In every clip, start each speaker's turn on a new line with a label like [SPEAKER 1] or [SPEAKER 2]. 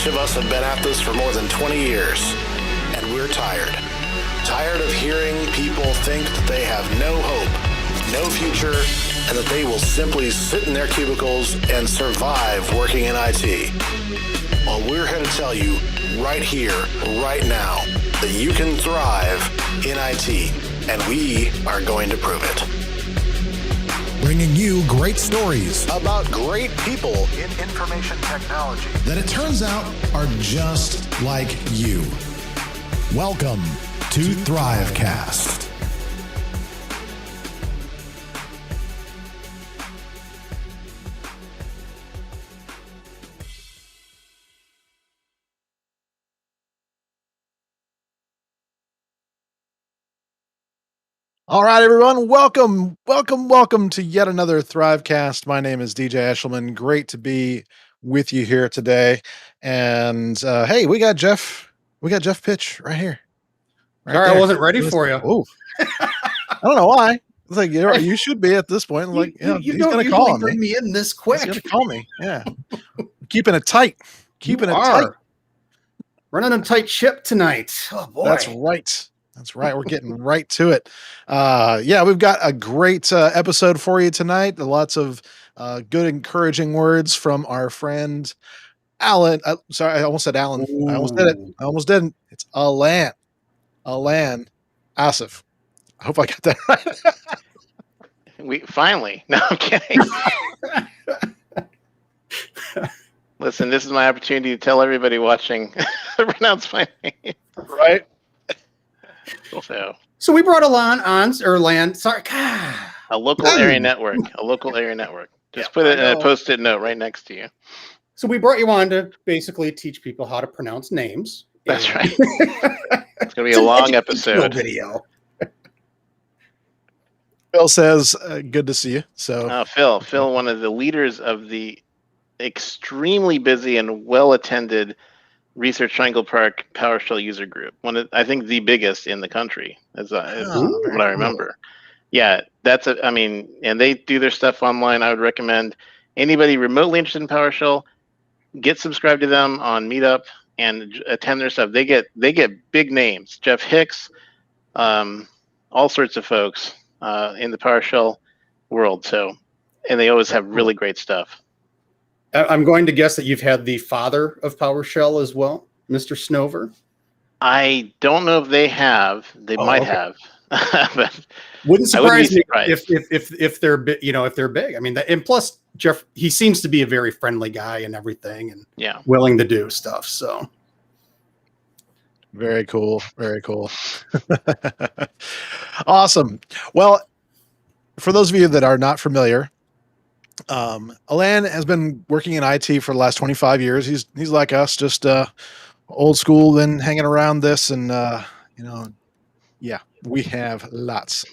[SPEAKER 1] Each of us have been at this for more than 20 years, and we're tired. Tired of hearing people think that they have no hope, no future, and that they will simply sit in their cubicles and survive working in IT. Well, we're here to tell you right here, right now, that you can thrive in IT, and we are going to prove it.
[SPEAKER 2] Bringing you great stories
[SPEAKER 1] About great people in information technology.
[SPEAKER 2] that it turns out are just like you. Welcome to THRIVEcast. All right, everyone. Welcome to yet another THRIVEcast. My name is DJ Eshelman. Great to be with you here today. And hey, we got Jeff Pitch right here. Right
[SPEAKER 3] Sorry,
[SPEAKER 2] there.
[SPEAKER 3] I wasn't ready for you.
[SPEAKER 2] Oh, I don't know why. It's like you should be at this point. Like,
[SPEAKER 3] you
[SPEAKER 2] he's
[SPEAKER 3] don't
[SPEAKER 2] gonna
[SPEAKER 3] usually
[SPEAKER 2] call
[SPEAKER 3] bring
[SPEAKER 2] me.
[SPEAKER 3] me in this
[SPEAKER 2] He's
[SPEAKER 3] quick.
[SPEAKER 2] gonna call me. Yeah, keeping it tight. Keeping it tight.
[SPEAKER 3] Running a tight ship tonight. Oh boy,
[SPEAKER 2] That's right. We're getting right to it. Yeah, we've got a great episode for you tonight. Lots of good, encouraging words from our friend Alain. Sorry, I almost said Alan. I almost did it. I almost didn't. It's Alain. Assaf. I hope I got that right.
[SPEAKER 4] We finally. No, I'm kidding. Listen, this is my opportunity to tell everybody watching to pronounce my name.
[SPEAKER 2] Right.
[SPEAKER 3] So we brought Alain on, or Land. Sorry,
[SPEAKER 4] A local area network. Just put it in a post-it note right next to you.
[SPEAKER 3] So we brought you on to basically teach people how to pronounce names.
[SPEAKER 4] That's right. It's gonna be a long episode.
[SPEAKER 3] Video.
[SPEAKER 2] Phil says, "Good to see you." So,
[SPEAKER 4] Phil, one of the leaders of the extremely busy and well-attended Research Triangle Park PowerShell user group. I think the biggest in the country, is what I remember. Yeah, and they do their stuff online. I would recommend anybody remotely interested in PowerShell, get subscribed to them on Meetup and attend their stuff. They get big names, Jeff Hicks, all sorts of folks in the PowerShell world. So, and they always have really great stuff.
[SPEAKER 3] I'm going to guess that you've had the father of PowerShell as well, Mr. Snover.
[SPEAKER 4] I don't know if they have. They might have. But
[SPEAKER 3] wouldn't surprise me
[SPEAKER 4] surprised.
[SPEAKER 3] if they're if they're big. I mean, and plus Jeff, he seems to be a very friendly guy and everything, and willing to do stuff. So
[SPEAKER 2] very cool. Awesome. Well, for those of you that are not familiar, Alain has been working in IT for the last 25 years. He's like us, just old school, been hanging around this, and we have lots.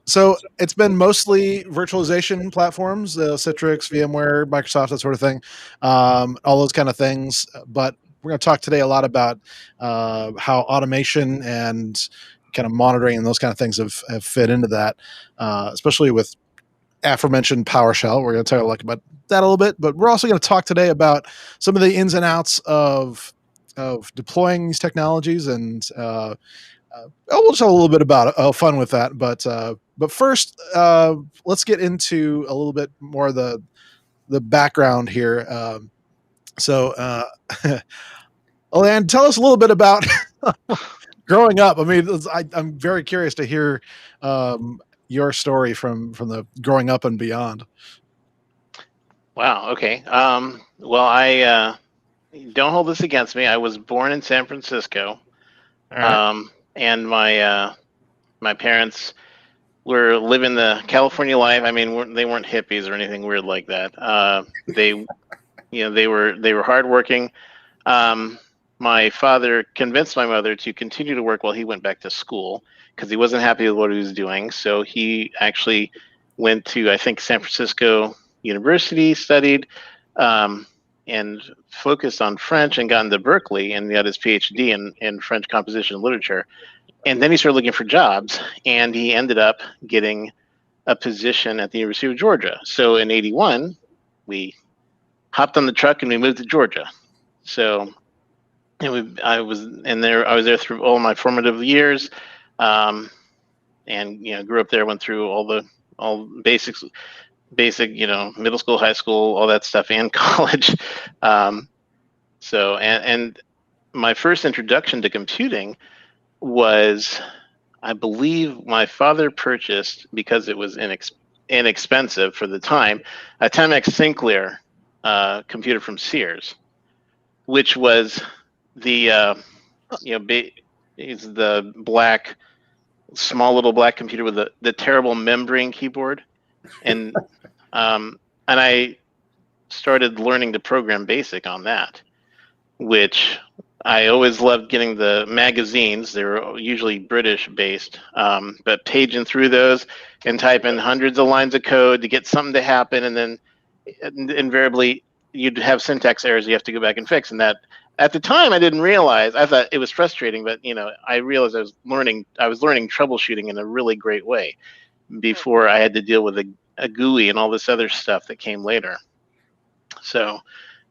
[SPEAKER 2] So it's been mostly virtualization platforms, Citrix, VMware, Microsoft, that sort of thing, all those kind of things. But we're going to talk today a lot about how automation and kind of monitoring and those kind of things have fit into that, especially with aforementioned PowerShell. We're going to talk about that a little bit, but we're also going to talk today about some of the ins and outs of deploying these technologies, and we'll just have a little bit about fun with that. But first, let's get into a little bit more of the background here. Alain, tell us a little bit about growing up. I mean, I'm very curious to hear your story from the growing up and beyond.
[SPEAKER 4] Wow. Okay. Well, I don't hold this against me. I was born in San Francisco, and my parents were living the California life. I mean, they weren't hippies or anything weird like that. They were hardworking. My father convinced my mother to continue to work while he went back to school because he wasn't happy with what he was doing. So he actually went to, I think, San Francisco University, studied, and focused on French, and got into Berkeley and got his PhD in French composition and literature. And then he started looking for jobs, and he ended up getting a position at the University of Georgia. So in '81, we hopped on the truck and we moved to Georgia. So I was there through all my formative years, and grew up there. Went through all basic, middle school, high school, all that stuff, and college. So my first introduction to computing was, I believe, my father purchased, because it was inexpensive for the time, a Timex Sinclair computer from Sears, which was the it's the black, small little black computer with the terrible membrane keyboard, and I started learning to program BASIC on that, which I always loved getting the magazines. They were usually British based, but paging through those and typing hundreds of lines of code to get something to happen, and then invariably you'd have syntax errors you have to go back and fix. And that, at the time, I didn't realize. I thought it was frustrating, but I realized I was learning troubleshooting in a really great way before I had to deal with a GUI and all this other stuff that came later. So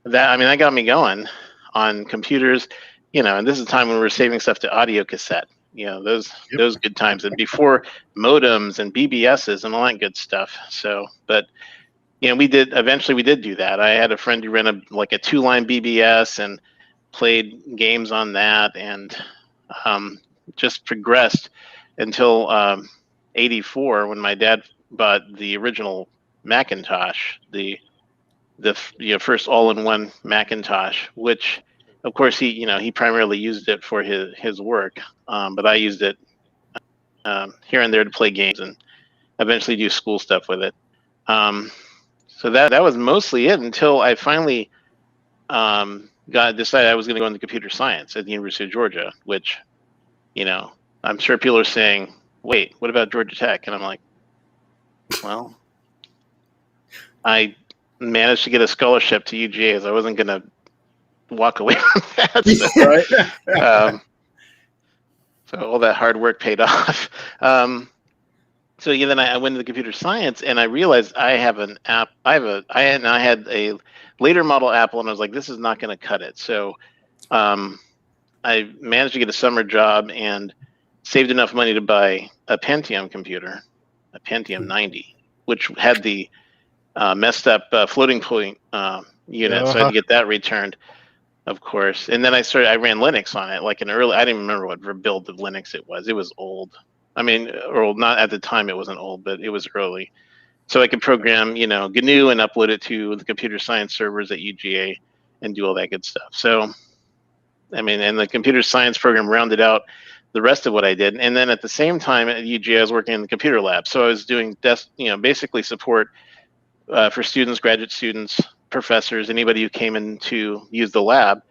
[SPEAKER 4] that got me going on computers, and this is the time when we were saving stuff to audio cassette, those good times, and before modems and BBSs and all that good stuff. So, but we did do that. I had a friend who ran a 2-line BBS and played games on that, and just progressed until 84, when my dad bought the original Macintosh, the first all-in-one Macintosh, which of course he primarily used it for his work, but I used it here and there to play games and eventually do school stuff with it. So that was mostly it until I finally decided I was going to go into computer science at the University of Georgia, which I'm sure people are saying, wait, what about Georgia Tech? And I'm like, well, I managed to get a scholarship to UGA, as I wasn't going to walk away from that. So,
[SPEAKER 3] Right.
[SPEAKER 4] So all that hard work paid off. So then I went into computer science, and I realized I have an app. I had a later model Apple, and I was like, this is not going to cut it. So I managed to get a summer job and saved enough money to buy a Pentium computer, a Pentium 90, which had the messed up floating point unit, so I had to get that returned, of course. And then I ran Linux on it, I didn't remember what build of Linux it was. It was old. Or not at the time, it wasn't old, but it was early. So I could program, GNU and upload it to the computer science servers at UGA and do all that good stuff. So, and the computer science program rounded out the rest of what I did. And then at the same time at UGA, I was working in the computer lab. So I was doing basically support for students, graduate students, professors, anybody who came in to use the lab.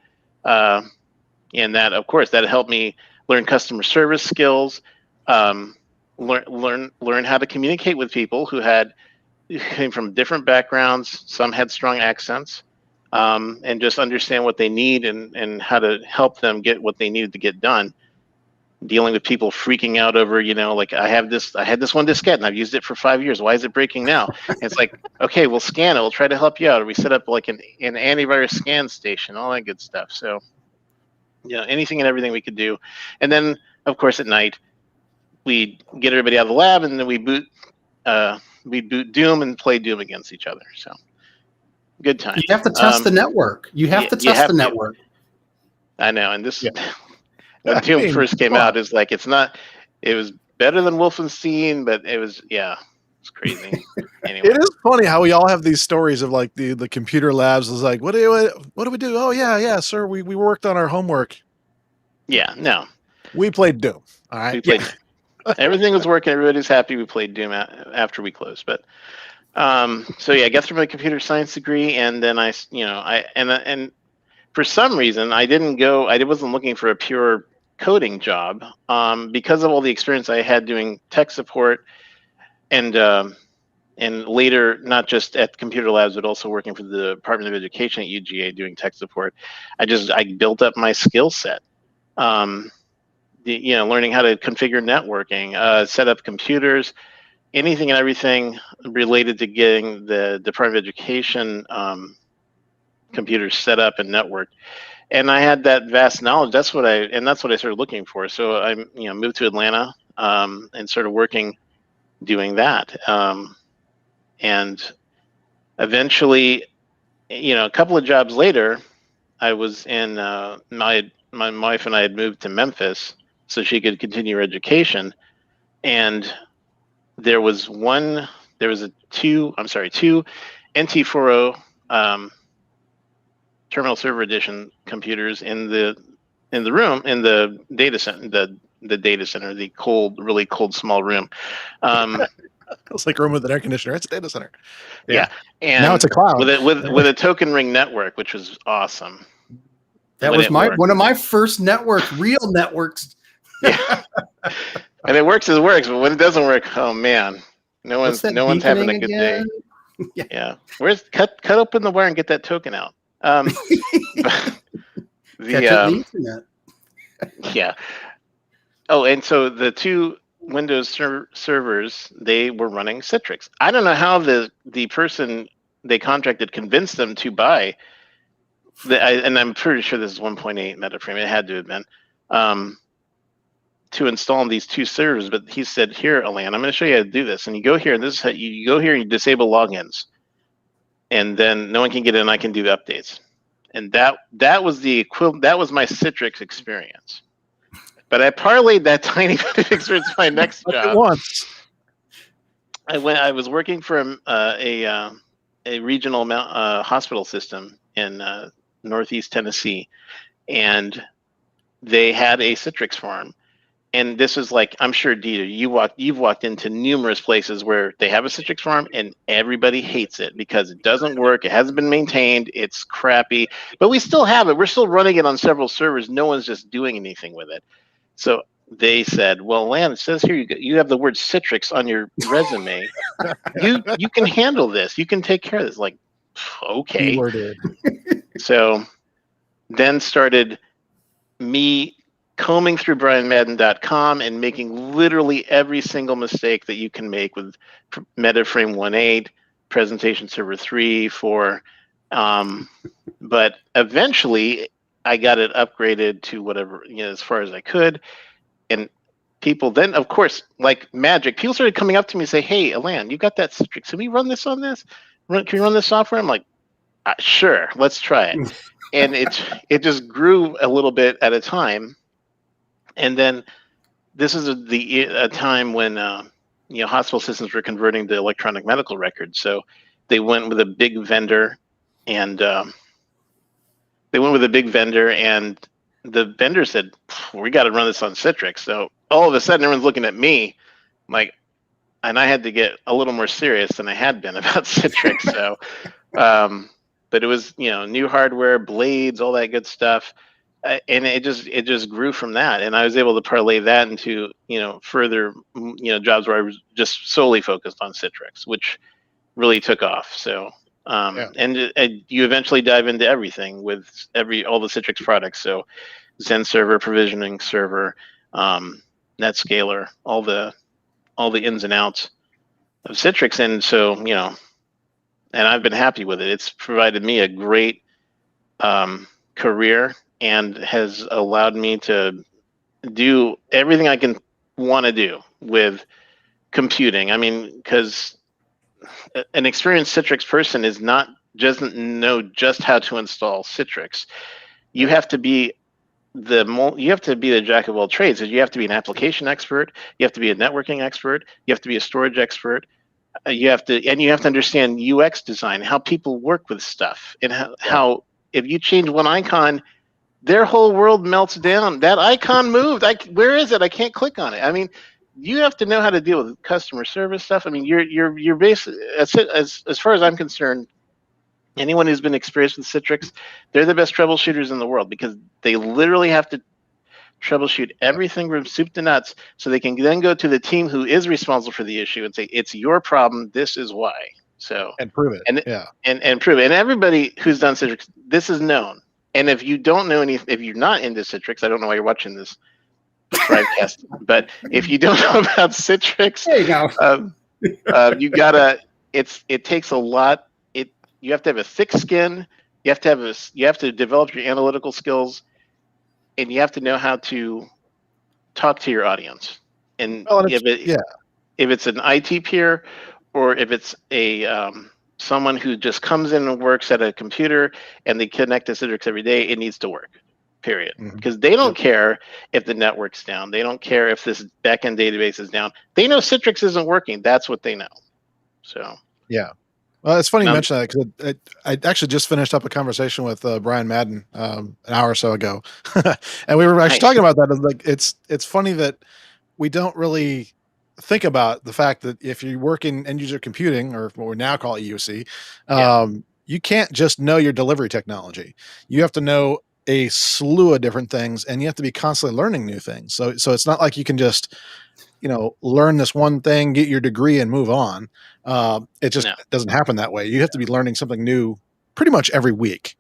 [SPEAKER 4] And that, of course, that helped me learn customer service skills, learn how to communicate with people who came from different backgrounds. Some had strong accents, and just understand what they need and how to help them get what they needed to get done. Dealing with people freaking out over, I had this one diskette and I've used it for 5 years. Why is it breaking now? And it's like, okay, we'll scan it. We'll try to help you out. Or we set up an antivirus scan station, all that good stuff. So, anything and everything we could do. And then, of course, at night, we'd get everybody out of the lab, and then we'd boot Doom and play Doom against each other. So, good time.
[SPEAKER 3] You have to test the network. You have to test the network.
[SPEAKER 4] I know, and this. Yeah. When Doom first came out, it was better than Wolfenstein, but it's crazy. Anyway.
[SPEAKER 2] It is funny how we all have these stories of the computer labs. Is like, what do we do? Oh yeah, sir. We worked on our homework.
[SPEAKER 4] Yeah, no.
[SPEAKER 2] We played Doom. All right.
[SPEAKER 4] We played everything was working, everybody's happy. We played Doom after we closed. But so I got through my computer science degree, and then I for some reason I wasn't looking for a pure coding job, because of all the experience I had doing tech support and later not just at computer labs but also working for the Department of Education at UGA doing tech support. I built up my skill set, learning how to configure networking, set up computers, anything and everything related to getting the Department of Education computers set up and networked. And I had that vast knowledge. That's what I started looking for. So I moved to Atlanta and started working doing that. And eventually, a couple of jobs later, I was in my wife and I had moved to Memphis so she could continue her education. And there was two NT40 Terminal Server Edition computers in the room, in the data center, the really cold small room.
[SPEAKER 2] It's like a room with an air conditioner. It's a data center.
[SPEAKER 4] Yeah. And
[SPEAKER 2] now it's a cloud
[SPEAKER 4] with a token ring network, which was awesome.
[SPEAKER 3] That was one of my first networks, real networks.
[SPEAKER 4] Yeah. And it works, but when it doesn't work, oh man, no one's having a good day. Yeah. Where's cut open the wire and get that token out.
[SPEAKER 3] The internet.
[SPEAKER 4] Yeah. Oh, and so the two Windows servers, they were running Citrix. I don't know how the person they contracted convinced them to buy. And I'm pretty sure this is 1.8 metaframe. It had to have been to install these two servers. But he said, "Here, Alain, I'm going to show you how to do this. And you go here, and this is how you go here and you disable logins, and then no one can get in. I can do updates." And that was the equivalent. That was my Citrix experience. But I parlayed that tiny bit of experience to my next job.
[SPEAKER 2] Once.
[SPEAKER 4] I was working for a regional hospital system in Northeast Tennessee, and they had a Citrix farm. And this is like, I'm sure, Dieter, you've walked into numerous places where they have a Citrix farm and everybody hates it because it doesn't work. It hasn't been maintained. It's crappy, but we still have it. We're still running it on several servers. No one's just doing anything with it. So they said, "Well, Alain, it says here you have the word Citrix on your resume. You can handle this. You can take care of this." Like, okay. So then started me combing through brianmadden.com and making literally every single mistake that you can make with Metaframe 1.8, Presentation Server 3, 4. But eventually I got it upgraded to whatever, as far as I could. And people then, of course, like magic, people started coming up to me and say, "Hey, Alain, you got that Citrix. Can we run this on this? Can we run this software?" I'm like, "Sure, let's try it." And it just grew a little bit at a time. And then this is a time when hospital systems were converting to electronic medical records. So they went with a big vendor, and the vendor said, "We got to run this on Citrix." So all of a sudden, everyone's looking at me, like, and I had to get a little more serious than I had been about Citrix. So, but it was new hardware, blades, all that good stuff, and it just grew from that. And I was able to parlay that into further jobs where I was just solely focused on Citrix, which really took off. So. And you eventually dive into everything with all the Citrix products. So Zen server, provisioning server, NetScaler, all the ins and outs of Citrix. And so, and I've been happy with it. It's provided me a great career and has allowed me to do everything I can want to do with computing. I mean, because an experienced Citrix person doesn't know just how to install Citrix. You have to be the jack of all trades. You have to be an application expert. You have to be a networking expert. You have to be a storage expert. You have to understand UX design, how people work with stuff, and how if you change one icon, their whole world melts down. That icon moved. Where is it? I can't click on it. I mean, you have to know how to deal with customer service stuff. I mean, you're basically, as far as I'm concerned, anyone who's been experienced with Citrix, they're the best troubleshooters in the world because they literally have to troubleshoot everything from soup to nuts, so they can then go to the team who is responsible for the issue and say, "It's your problem. This is why." So
[SPEAKER 2] and prove it.
[SPEAKER 4] And prove it. And everybody who's done Citrix, this is known. And if you don't know if you're not into Citrix, I don't know why you're watching this THRIVEcast, but if you don't know about Citrix,
[SPEAKER 3] there you go.
[SPEAKER 4] it takes a lot. You have to have a thick skin. You have to you have to develop your analytical skills, and you have to know how to talk to your audience. And if it's an IT peer, or if it's a someone who just comes in and works at a computer and they connect to Citrix every day, it needs to work. Period. Because they don't care if the network's down. They don't care if this backend database is down. They know Citrix isn't working. That's what they know. So
[SPEAKER 2] yeah. Well, it's funny you mention that, because I actually just finished up a conversation with Brian Madden an hour or so ago, and we were actually talking about that. Like, it's funny that we don't really think about the fact that if you work in end user computing, or what we now call EUC, you can't just know your delivery technology. You have to know a slew of different things, and you have to be constantly learning new things. So it's not like you can just, learn this one thing, get your degree, and move on. It just doesn't happen that way. You have to be learning something new pretty much every week,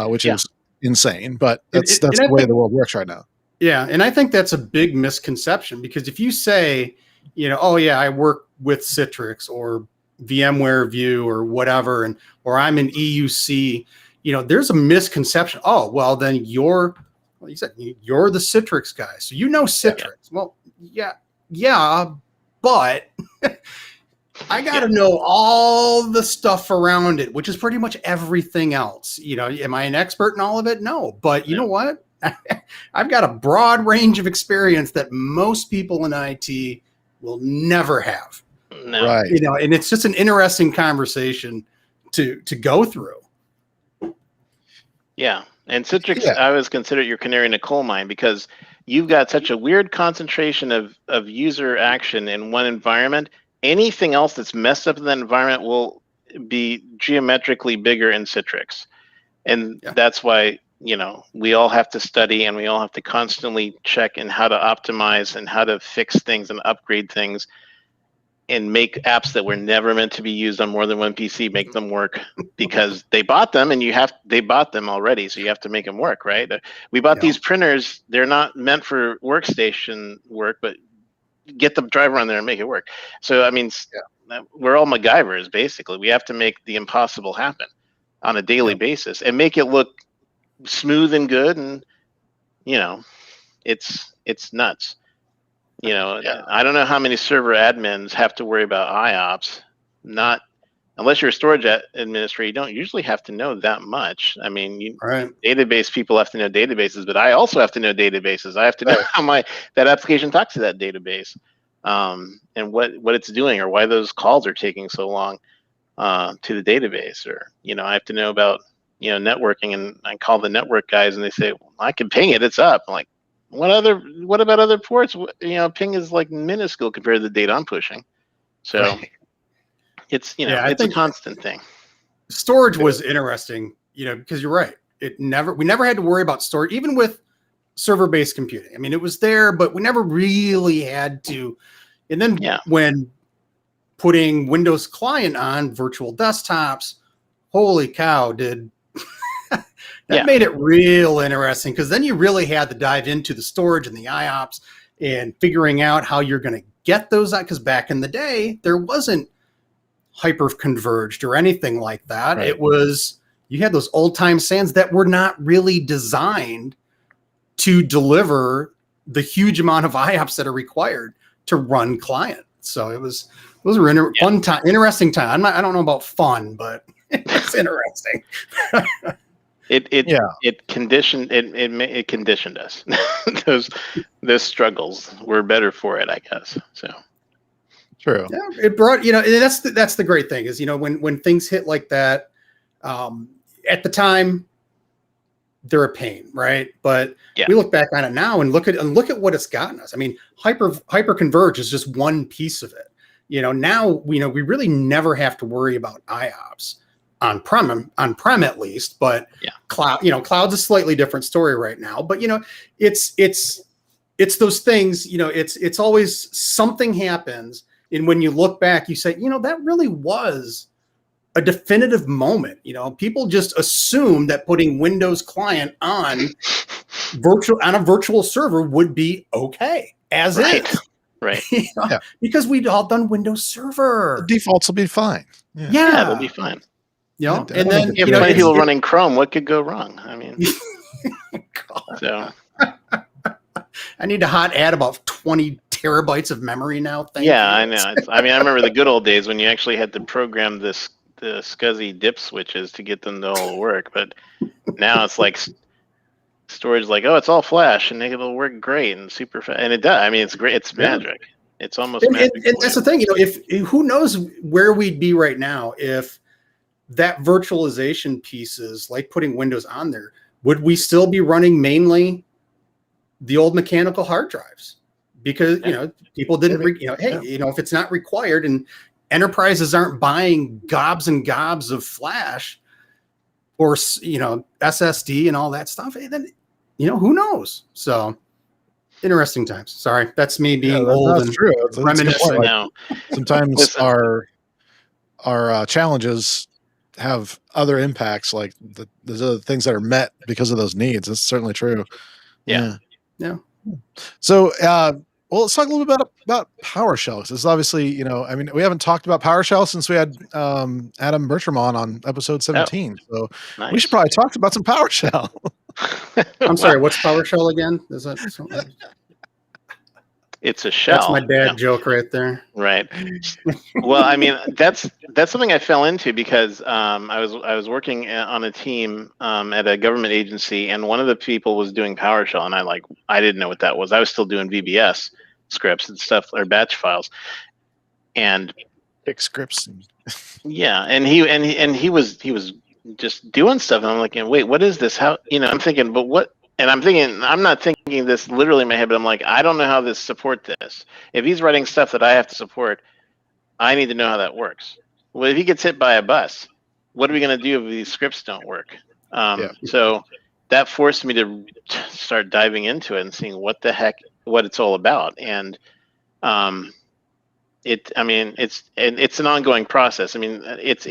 [SPEAKER 2] which is insane. But that's the way the world works right now.
[SPEAKER 3] Yeah, and I think that's a big misconception, because if you say, oh yeah, I work with Citrix or VMware View or whatever, or I'm an EUC, there's a misconception. Oh, well, then you're the Citrix guy, so you know Citrix. Well, yeah, but I got to know all the stuff around it, which is pretty much everything else. Am I an expert in all of it? No, but you know what? I've got a broad range of experience that most people in IT will never have.
[SPEAKER 4] No.
[SPEAKER 2] Right.
[SPEAKER 3] And it's just an interesting conversation to go through.
[SPEAKER 4] Yeah. And Citrix, I always consider your canary in a coal mine, because you've got such a weird concentration of user action in one environment. Anything else that's messed up in that environment will be geometrically bigger in Citrix. And that's why, we all have to study, and we all have to constantly check in how to optimize and how to fix things and upgrade things and make apps that were never meant to be used on more than one PC, make them work, because they bought them, and they bought them already. So you have to make them work, right? We bought these printers. They're not meant for workstation work, but get the driver on there and make it work. So, I mean, we're all MacGyvers, basically. We have to make the impossible happen on a daily basis and make it look smooth and good. And, it's nuts. I don't know how many server admins have to worry about IOPS. Not unless you're a storage administrator, you don't usually have to know that much. I mean, database people have to know databases, but I also have to know databases. I have to know how that application talks to that database, and what it's doing, or why those calls are taking so long to the database. Or I have to know about networking, and I call the network guys, and they say, well, I can ping it, it's up. I'm like, what about other ports? Ping is like minuscule compared to the data I'm pushing. So it's, it's a constant thing.
[SPEAKER 3] Storage was interesting, because you're right. We never had to worry about storage, even with server-based computing. I mean, it was there, but we never really had to. And then when putting Windows client on virtual desktops, holy cow, that made it real interesting, because then you really had to dive into the storage and the IOPS and figuring out how you're going to get those out. Because back in the day, there wasn't hyper-converged or anything like that. Right. It was, you had those old-time SANs that were not really designed to deliver the huge amount of IOPS that are required to run client. So those were fun time, interesting time. I don't know about fun, but it's interesting.
[SPEAKER 4] It conditioned us. those struggles were better for it, I guess. So
[SPEAKER 2] true.
[SPEAKER 3] Yeah, it brought, that's the great thing is, when things hit like that, at the time, they're a pain, right? But we look back on it now and look at what it's gotten us. I mean, hyper converge is just one piece of it. Now we really never have to worry about IOPS on-prem at least, but cloud, cloud's a slightly different story right now. But it's those things. It's always something happens, and when you look back, you say, that really was a definitive moment. People just assume that putting Windows client on a virtual server would be okay as is.
[SPEAKER 4] Right.
[SPEAKER 3] Because we'd all done Windows Server.
[SPEAKER 2] The defaults will be fine.
[SPEAKER 3] Yeah,
[SPEAKER 4] they'll be fine.
[SPEAKER 3] You know,
[SPEAKER 2] Yeah,
[SPEAKER 3] and then
[SPEAKER 4] You have plenty of people running Chrome. What could go wrong? I mean, so
[SPEAKER 3] I need to hot add about 20 terabytes of memory now. Thank you.
[SPEAKER 4] I know. I mean, I remember the good old days when you actually had to program the SCSI dip switches to get them to all work. But now it's like storage, like, oh, it's all flash and it'll work great and super fast, and it does. I mean, it's great. It's magic. It's almost magic.
[SPEAKER 3] And that's the thing, you know. If who knows where we'd be right now if that virtualization pieces, like putting Windows on there, would we still be running mainly the old mechanical hard drives? Because you know, people didn't, if it's not required and enterprises aren't buying gobs and gobs of flash or SSD and all that stuff, then who knows? So interesting times. Sorry, that's me being old and
[SPEAKER 2] true.
[SPEAKER 3] reminiscing.
[SPEAKER 2] Sometimes our challenges have other impacts, like there's other things that are met because of those needs. That's certainly true.
[SPEAKER 3] Yeah.
[SPEAKER 2] So, well, let's talk a little bit about PowerShell. This is obviously, I mean, we haven't talked about PowerShell since we had Adam Bertram on episode 17. So we should probably talk about some PowerShell.
[SPEAKER 3] I'm sorry, what's PowerShell again? Is that something?
[SPEAKER 4] It's a shell.
[SPEAKER 3] That's my dad joke right there.
[SPEAKER 4] Right. Well, I mean, that's something I fell into because I was working on a team at a government agency, and one of the people was doing PowerShell, and I didn't know what that was. I was still doing VBS scripts and stuff, or batch files, and
[SPEAKER 2] pick scripts.
[SPEAKER 4] Yeah, and he was just doing stuff, and I'm like, wait, what is this? How I'm thinking, but what? And I'm not thinking this literally in my head, but I'm like, I don't know how to support this. If he's writing stuff that I have to support, I need to know how that works. Well, if he gets hit by a bus, what are we going to do if these scripts don't work? So that forced me to start diving into it and seeing what it's all about. And it's an ongoing process. I mean, it's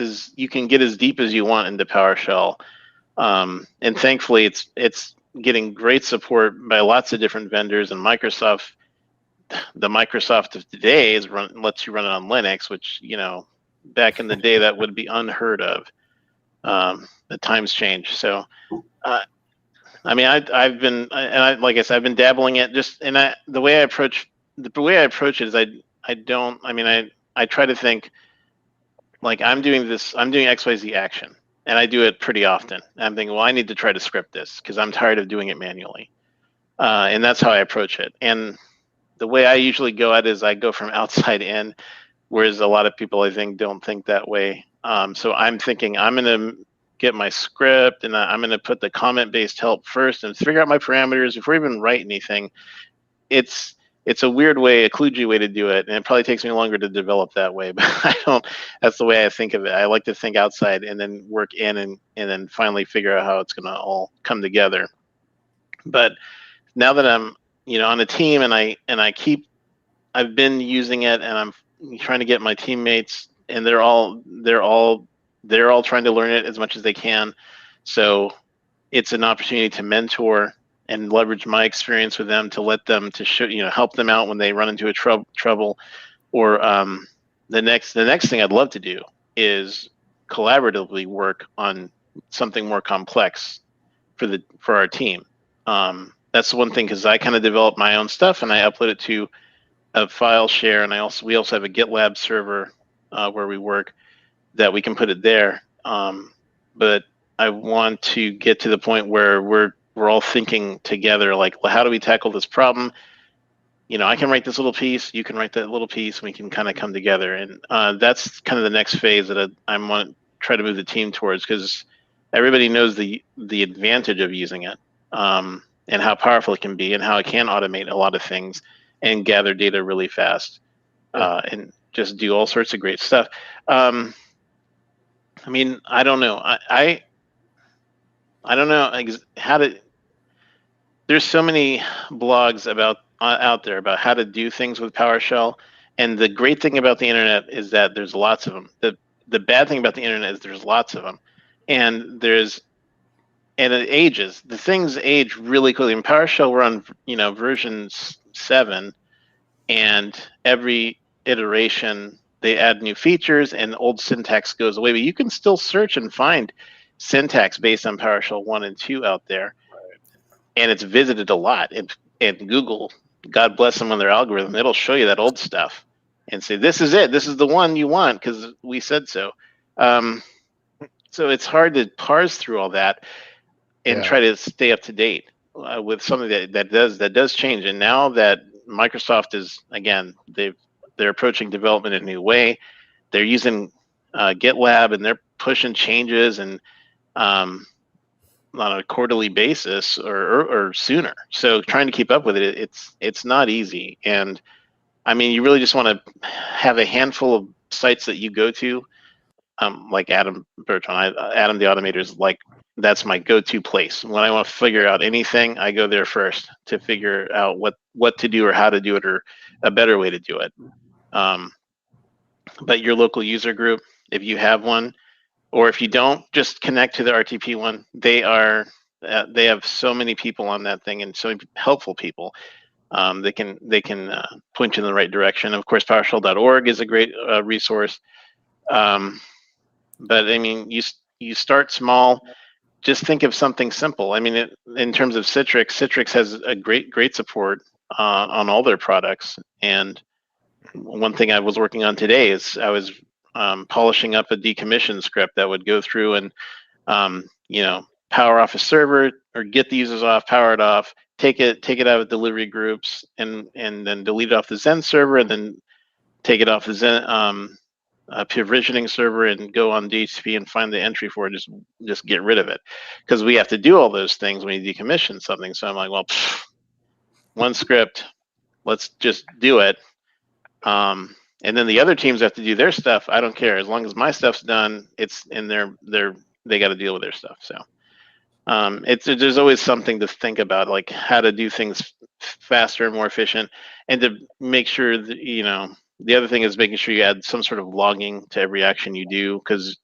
[SPEAKER 4] as you can get as deep as you want into PowerShell. And thankfully, it's getting great support by lots of different vendors, and Microsoft. The Microsoft of today lets you run it on Linux, which back in the day that would be unheard of. The times change, so I mean, I've been like I said, I've been dabbling it the way I approach it is I try to think like I'm doing XYZ action. And I do it pretty often. I'm thinking, well, I need to try to script this because I'm tired of doing it manually. And that's how I approach it. And the way I usually go at it is I go from outside in, whereas a lot of people, I think, don't think that way. So I'm thinking I'm going to get my script and I'm going to put the comment-based help first and figure out my parameters before I even write anything. It's a weird way, a kludgy way to do it, and it probably takes me longer to develop that way. But that's the way I think of it. I like to think outside and then work in and then finally figure out how it's going to all come together. But now that I'm, on a team and I've been using it and I'm trying to get my teammates, and they're all trying to learn it as much as they can. So it's an opportunity to mentor and leverage my experience with them to let them help them out when they run into a trouble. Or the next thing I'd love to do is collaboratively work on something more complex for our team. That's the one thing, because I kind of develop my own stuff and I upload it to a file share, and we also have a GitLab server where we work that we can put it there. But I want to get to the point where we're all thinking together, like, well, how do we tackle this problem? I can write this little piece, you can write that little piece, and we can kind of come together. And that's kind of the next phase that I want to try to move the team towards, because everybody knows the advantage of using it, and how powerful it can be, and how it can automate a lot of things and gather data really fast, and just do all sorts of great stuff. I mean, I don't know. I don't know how to. There's so many blogs out there about how to do things with PowerShell, and the great thing about the internet is that there's lots of them. The bad thing about the internet is there's lots of them, and it ages. The things age really quickly. In PowerShell, we're on version 7, and every iteration they add new features and old syntax goes away, but you can still search and find syntax based on PowerShell 1 and 2 out there. And it's visited a lot. And Google, God bless them on their algorithm, it'll show you that old stuff and say, this is it. This is the one you want because we said so. So it's hard to parse through all that and try to stay up to date with something that does change. And now that Microsoft is, again, they're approaching development in a new way. They're using GitLab and they're pushing changes and on a quarterly basis or sooner. So trying to keep up with it, it's not easy. And I mean, you really just want to have a handful of sites that you go to, like Adam Bertrand. Adam the Automator is like, that's my go-to place. When I want to figure out anything, I go there first to figure out what to do or how to do it or a better way to do it. But your local user group, if you have one, or if you don't, just connect to the RTP one. They have so many people on that thing and so many helpful people. They can point you in the right direction. Of course, PowerShell.org is a great resource. But I mean, you start small. Just think of something simple. I mean, in terms of Citrix has a great support on all their products. And one thing I was working on today is I was polishing up a decommission script that would go through and power off a server or get the users off, power it off, take it out of delivery groups, and then delete it off the Zen server, and then take it off the Zen provisioning server and go on DHCP and find the entry for it. Just get rid of it, because we have to do all those things when you decommission something. So I'm like, well, one script, let's just do it. And then the other teams have to do their stuff. I don't care, as long as my stuff's done. It's in they got to deal with their stuff. So there's always something to think about, like how to do things faster and more efficient, and to make sure that, the other thing is making sure you add some sort of logging to every action you do, because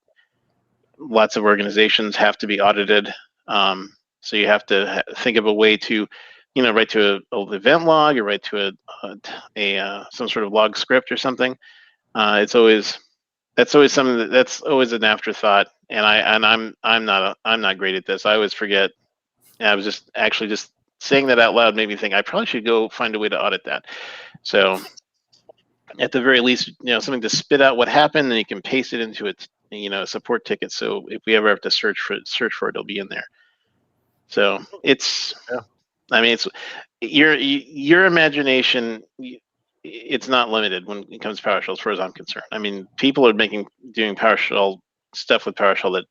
[SPEAKER 4] lots of organizations have to be audited. So you have to think of a way to, write to an event log or write to some sort of log script or something. That's always something that's always an afterthought. And I'm not great at this. I always forget. And I was just saying that out loud made me think I probably should go find a way to audit that. So at the very least, something to spit out what happened, and you can paste it into a support ticket. So if we ever have to search for it, it'll be in there. So it's, I mean, it's your imagination. It's not limited when it comes to PowerShell, as far as I'm concerned. I mean, people are doing PowerShell stuff with PowerShell that,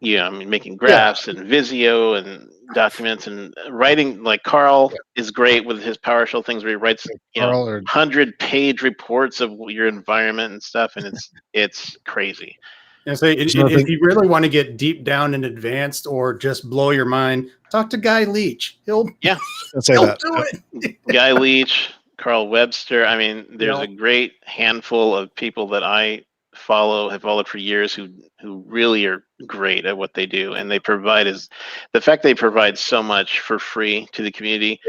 [SPEAKER 4] making graphs and Visio and documents and writing. Like Carl is great with his PowerShell things where he writes 100-page reports of your environment and stuff, and it's crazy.
[SPEAKER 3] And so if you really want to get deep down and advanced, or just blow your mind, talk to Guy Leach. He'll do it.
[SPEAKER 4] Guy Leach, Carl Webster. I mean, there's a great handful of people that I have followed for years who really are great at what they do, and the fact they provide so much for free to the community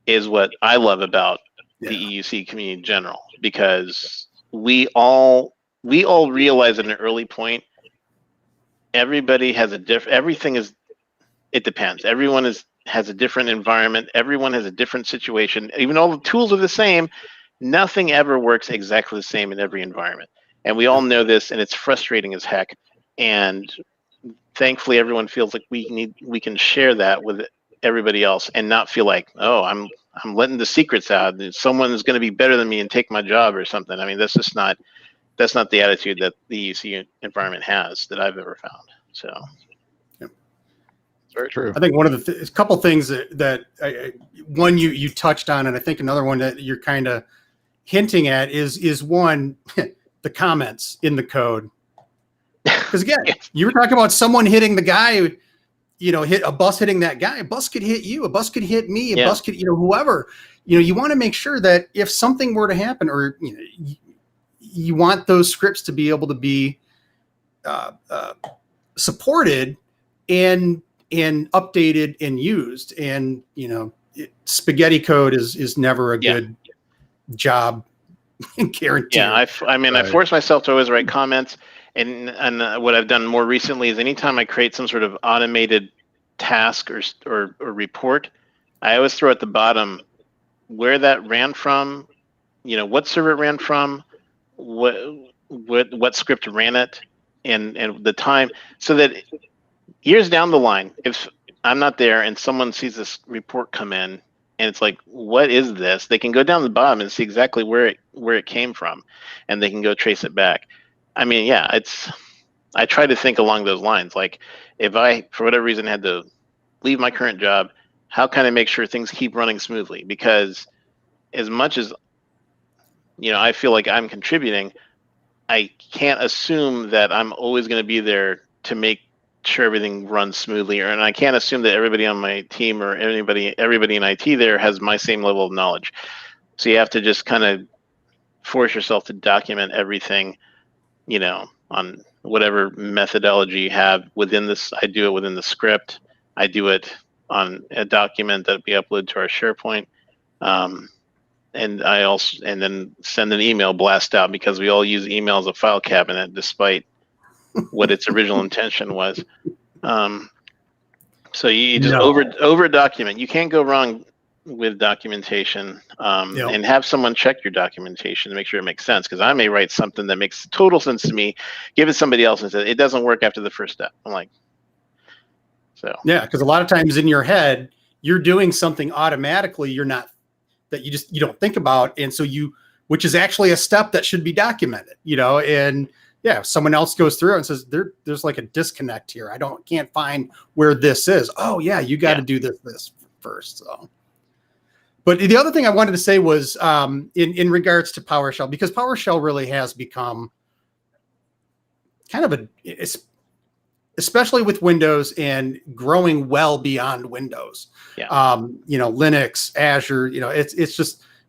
[SPEAKER 4] is what I love about the EUC community in general, because we all realize at an early point, everybody has it depends. Everyone has a different environment. Everyone has a different situation. Even all the tools are the same. Nothing ever works exactly the same in every environment. And we all know this, and it's frustrating as heck. And thankfully, everyone feels like we can share that with everybody else and not feel like, oh, I'm letting the secrets out. Someone is going to be better than me and take my job or something. I mean, that's not the attitude that the EUC environment has that I've ever found. So,
[SPEAKER 2] it's very true.
[SPEAKER 3] I think one of the couple things that one you touched on, and I think another one that you're kind of hinting at is one, the comments in the code. Because again, you were talking about someone hitting the guy who, hit a bus hitting that guy. A bus could hit you. A bus could hit me. A bus could, whoever. You want to make sure that if something were to happen, or you want those scripts to be able to be supported and updated and used. And spaghetti code is never a good job Guaranteed.
[SPEAKER 4] Yeah, I force myself to always write comments, and what I've done more recently is anytime I create some sort of automated task or report, I always throw at the bottom where that ran from, what server it ran from, what script ran it, and the time, so that years down the line, if I'm not there and someone sees this report come in and it's like, what is this? They can go down the bottom and see exactly where it came from, and they can go trace it back. I mean, yeah, I try to think along those lines. Like, if I, for whatever reason, had to leave my current job, how can I make sure things keep running smoothly? Because as much as, I feel like I'm contributing, I can't assume that I'm always going to be there to make sure everything runs smoothly, and I can't assume that everybody on my team or everybody in IT there has my same level of knowledge. So you have to just kind of force yourself to document everything, on whatever methodology you have within this. I do it within the script. I do it on a document that we upload to our SharePoint. And then send an email blast out, because we all use email as a file cabinet, despite what its original intention was. So you just over document. You can't go wrong with documentation, and have someone check your documentation to make sure it makes sense. Because I may write something that makes total sense to me, give it to somebody else, and say it doesn't work after the first step. I'm like, so
[SPEAKER 3] yeah, because a lot of times in your head you're doing something automatically that you don't think about, and so which is actually a step that should be documented, and yeah, if someone else goes through and says there's like a disconnect here, can't find where this is. Oh yeah, you got to do this first. So, but the other thing I wanted to say was in regards to PowerShell, because PowerShell really has become kind of especially with Windows and growing well beyond Windows.
[SPEAKER 4] Yeah.
[SPEAKER 3] Linux, Azure,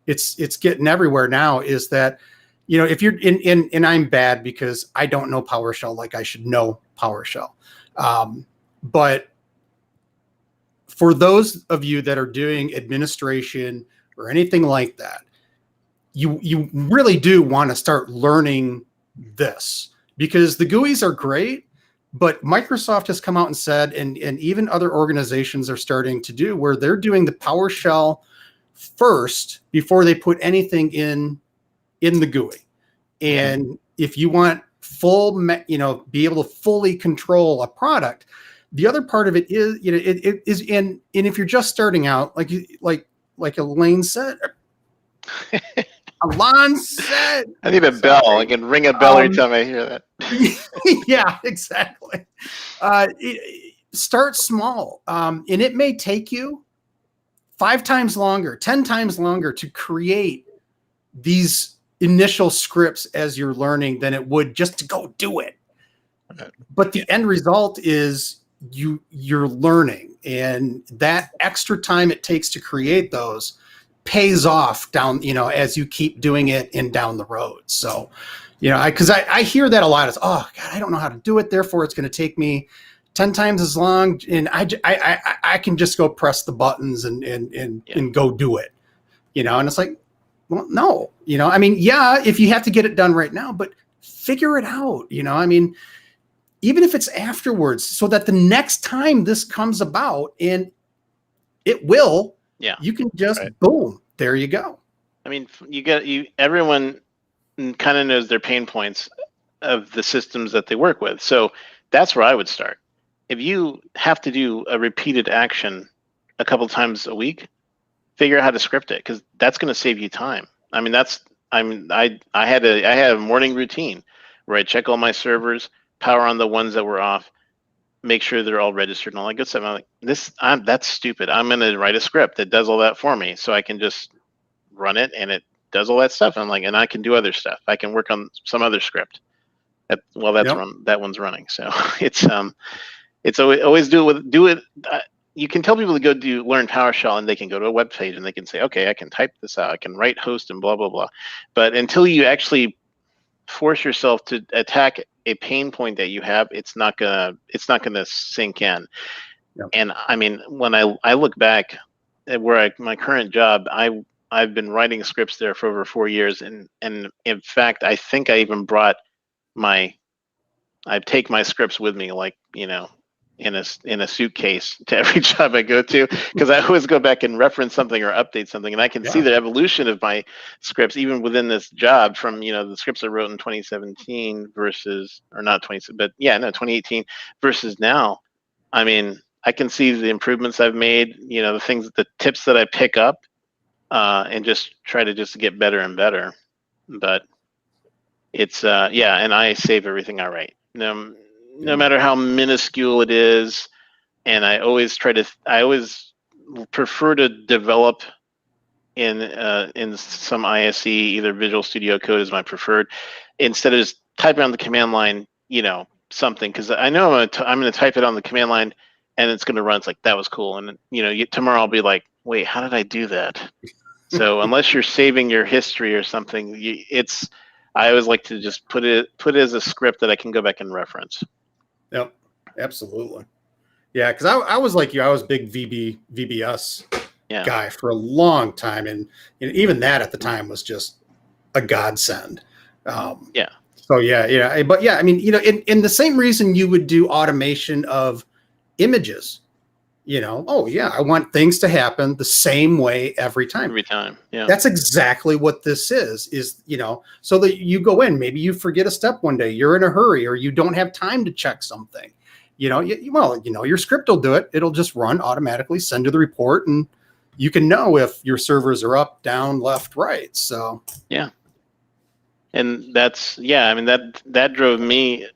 [SPEAKER 3] it's getting everywhere now. Is that, if you're and I'm bad because I don't know PowerShell like I should know PowerShell. But for those of you that are doing administration or anything like that, you really do want to start learning this, because the GUIs are great. But Microsoft has come out and said, and even other organizations are starting to do, where they're doing the PowerShell first before they put anything in the GUI. And if you want be able to fully control a product, the other part of it is, it is and if you're just starting out, like Alain said. Alain said,
[SPEAKER 4] I need a bell. I can ring a bell every time I hear that.
[SPEAKER 3] Yeah, exactly. Start small, and it may take you 5 times longer, 10 times longer to create these initial scripts as you're learning than it would just to go do it. But the end result is you're learning, and that extra time it takes to create those pays off down, as you keep doing it and down the road. So, because I hear that a lot. It's, oh God, I don't know how to do it, therefore it's going to take me 10 times as long, and I can just go press the buttons and go do it, and it's like, well, no, if you have to get it done right now, but figure it out, even if it's afterwards, so that the next time this comes about, and it will, you can just boom, there you go.
[SPEAKER 4] I mean, everyone kind of knows their pain points of the systems that they work with. So that's where I would start. If you have to do a repeated action a couple times a week, figure out how to script it, because that's going to save you time. I mean, I had a morning routine where I check all my servers, power on the ones that were off, make sure they're all registered and all that good stuff. I'm like, that's stupid. I'm going to write a script that does all that for me, so I can just run it and it does all that stuff. I'm like, and I can do other stuff. I can work on some other script that one's running. So it's always do it. You can tell people to go learn PowerShell, and they can go to a web page and they can say, okay, I can type this out, I can write host and blah blah blah. But until you actually force yourself to attack a pain point that you have, it's not gonna sink in. Yep. And I mean, when I look back at my current job, I've been writing scripts there for over 4 years, and in fact, I think I even brought I take my scripts with me, like, in a suitcase to every job I go to, because I always go back and reference something or update something, and I can see the evolution of my scripts even within this job from the scripts I wrote in 2017 versus, or not 20, but 2018 versus now. I mean, I can see the improvements I've made, the tips that I pick up, and just try to just get better and better. But it's and I save everything I write. No matter how minuscule it is, and I always prefer to develop in some ISE, either Visual Studio Code is my preferred, instead of just typing on the command line, something, because I know I'm going to type it on the command line and it's going to run. It's like, that was cool, and tomorrow I'll be like, wait, how did I do that? So unless you're saving your history or something, I always like to just put it as a script that I can go back and reference.
[SPEAKER 3] Yep, absolutely. Yeah, because I was like you. I was a big VBS guy for a long time, and even that at the time was just a godsend. So but I mean, in the same reason you would do automation of images. I want things to happen the same way every time. Yeah. That's exactly what this is, so that you go in, maybe you forget a step one day, you're in a hurry, or you don't have time to check something. Your script will do it. It'll just run automatically, send you the report, and you can know if your servers are up, down, left, right. So, yeah.
[SPEAKER 4] And that's, I mean, that drove me,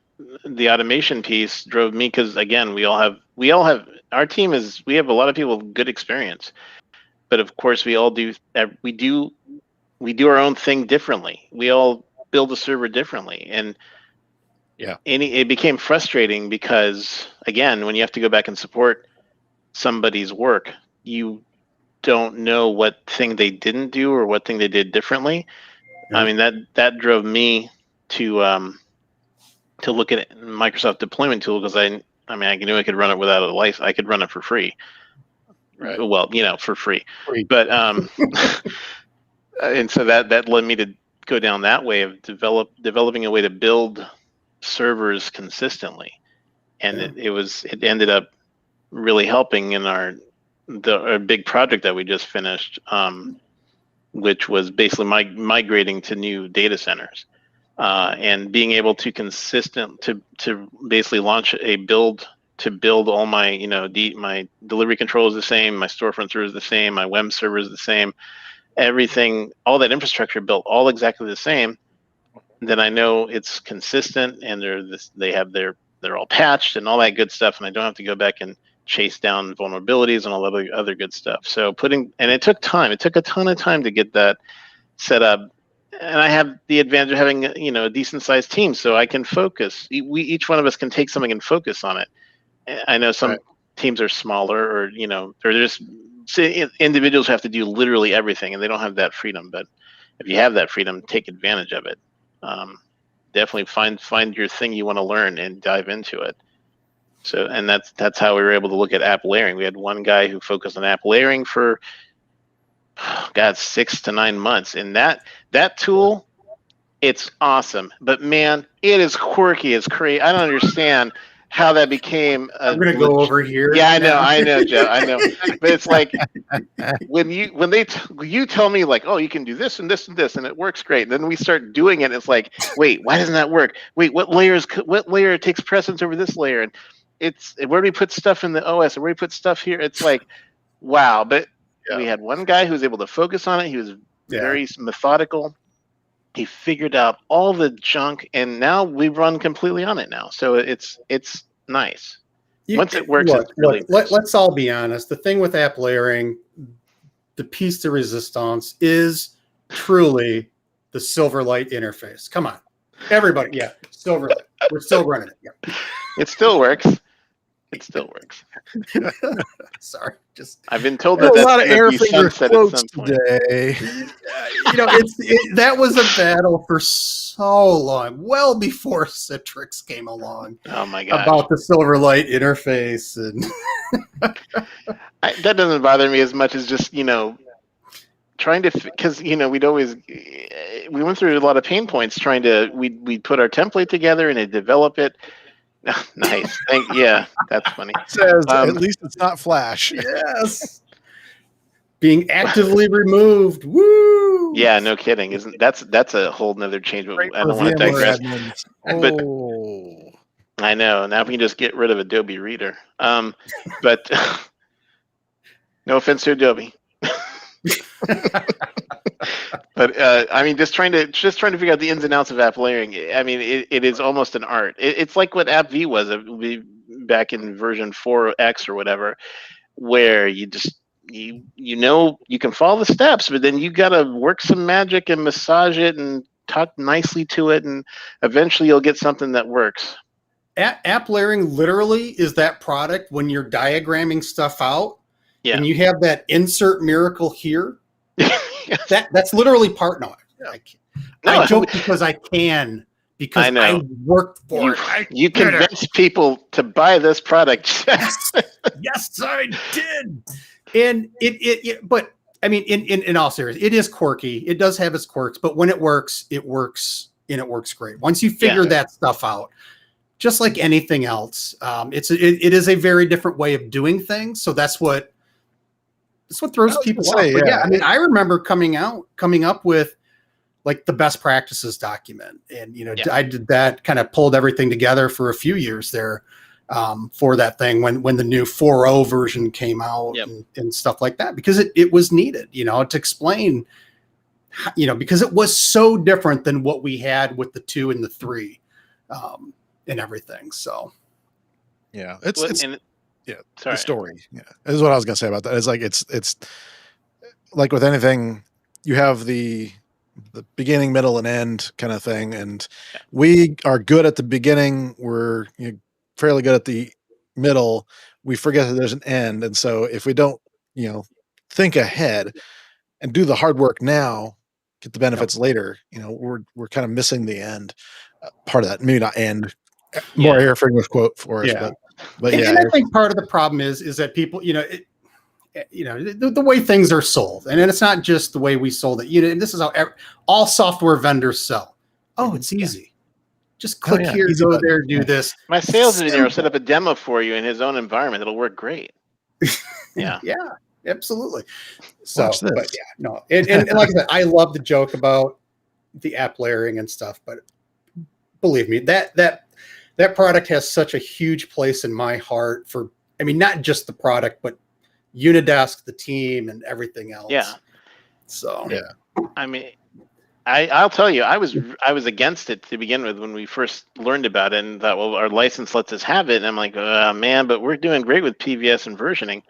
[SPEAKER 4] the automation piece drove me, because again, we all have our team we have a lot of people with good experience, but of course we all do our own thing differently. We all build a server differently, and it became frustrating because, again, when you have to go back and support somebody's work, you don't know what thing they didn't do or what thing they did differently. I mean, that drove me to look at Microsoft deployment tool, because I knew I could run it without a license. I could run it for free. Right. Well, for free. But and so that led me to go down that way of developing a way to build servers consistently, and it ended up really helping in our big project that we just finished, which was basically migrating to new data centers. And being able to to basically launch a build to build all my my delivery control is the same, my storefront server is the same, my web server is the same, everything, all that infrastructure built all exactly the same. Then I know it's consistent, and they're all patched and all that good stuff, and I don't have to go back and chase down vulnerabilities and all that other good stuff. So and it took time. It took a ton of time to get that set up. And I have the advantage of having a decent sized team, so I can focus. Each one of us can take something and focus on it. I know some teams are smaller, or they're just individuals have to do literally everything, and they don't have that freedom. But if you have that freedom, take advantage of it. Definitely find your thing you want to learn and dive into it. So, and that's how we were able to look at app layering. We had one guy who focused on app layering for 6 to 9 months, and that tool, it's awesome, but man, it is quirky. It's crazy. I don't understand how that became.
[SPEAKER 3] I'm gonna go over here.
[SPEAKER 4] Yeah, I know, Joe. I know, but it's like when you tell me, like, oh, you can do this and this and this, and it works great. And then we start doing it. It's like, wait, why doesn't that work? Wait, what layer takes precedence over this layer? And where do we put stuff in the OS, or where do we put stuff here? It's like, wow. But we had one guy who was able to focus on it. He was very methodical. He figured out all the junk, and now we run completely on it now. So it's nice. Once it works, it's really nice.
[SPEAKER 3] Let's all be honest. The thing with app layering, the piece de resistance, is truly the Silverlight interface. Come on, everybody. Yeah, Silverlight. We're still running it. Yeah.
[SPEAKER 4] It still works. It still works.
[SPEAKER 3] Sorry,
[SPEAKER 4] I've been told
[SPEAKER 2] that a lot of Airfinger quotes today.
[SPEAKER 3] That was a battle for so long, well before Citrix came along.
[SPEAKER 4] Oh my god!
[SPEAKER 3] About the Silverlight interface, and
[SPEAKER 4] that doesn't bother me as much as just because we went through a lot of pain points trying to we'd put our template together and develop it. Nice. Yeah, that's funny.
[SPEAKER 2] It says at least it's not Flash.
[SPEAKER 3] Yes. Being actively removed. Woo!
[SPEAKER 4] Yeah, no kidding. That's a whole nother change, but I don't want to digress. But I know. Now we can just get rid of Adobe Reader. But no offense to Adobe. But I mean, just trying to figure out the ins and outs of app layering. I mean, it is almost an art. It's like what AppV was back in version 4X or whatever, where you just you can follow the steps, but then you got to work some magic and massage it and talk nicely to it, and eventually you'll get something that works.
[SPEAKER 3] App layering literally is that product when you're diagramming stuff out, and you have that insert miracle here. That's literally part. No, I joke because I can. Because I worked for it.
[SPEAKER 4] You convinced people to buy this product.
[SPEAKER 3] Yes, I did. And but I mean, in all seriousness, it is quirky. It does have its quirks, but when it works, and it works great. Once you figure that stuff out, just like anything else, it is a very different way of doing things. So that's what throws people off. But I mean, I remember coming up with like the best practices document, and I did that, kind of pulled everything together for a few years there. For that thing when the new 4.0 version came out and stuff like that, because it was needed, to explain, because it was so different than what we had with the 2 and the 3 and everything. So
[SPEAKER 2] the story. Yeah, this is what I was gonna say about that. It's like it's like with anything, you have the beginning, middle, and end kind of thing, and we are good at the beginning. We're fairly good at the middle. We forget that there's an end, and so if we don't think ahead and do the hard work now, get the benefits later, we're kind of missing the end part of that. Maybe not end, more air with quote for us, but
[SPEAKER 3] and I think part of the problem is that people the way things are sold, and it's not just the way we sold it. And this is how all software vendors sell. Oh, it's easy. Just click here, go there, do this.
[SPEAKER 4] My sales engineer will set up a demo for you in his own environment. It'll work great. Yeah.
[SPEAKER 3] Yeah, absolutely. So, but and like I said, I love the joke about the app layering and stuff, but believe me, that product has such a huge place in my heart for, I mean, not just the product, but Unidesk, the team, and everything else.
[SPEAKER 4] Yeah.
[SPEAKER 3] So,
[SPEAKER 4] I mean, I'll tell you, I was against it to begin with when we first learned about it, and thought, well, our license lets us have it. And I'm like, man, but we're doing great with PVS and versioning.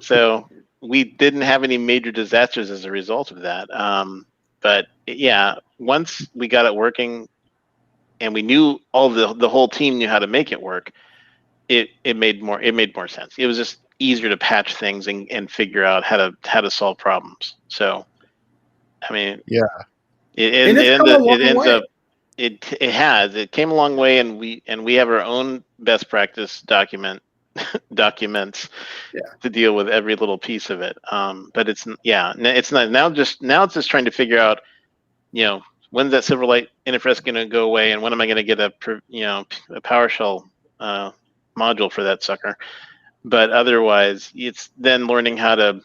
[SPEAKER 4] So we didn't have any major disasters as a result of that. But once we got it working, and we knew the whole team knew how to make it work, it made more sense. It was just easier to patch things and figure out how to solve problems. So. I mean, it came a long way, and we have our own best practice documents to deal with every little piece of it. But it's not now. It's just trying to figure out, when's that Silverlight interface going to go away, and when am I going to get a PowerShell module for that sucker? But otherwise, it's then learning how to,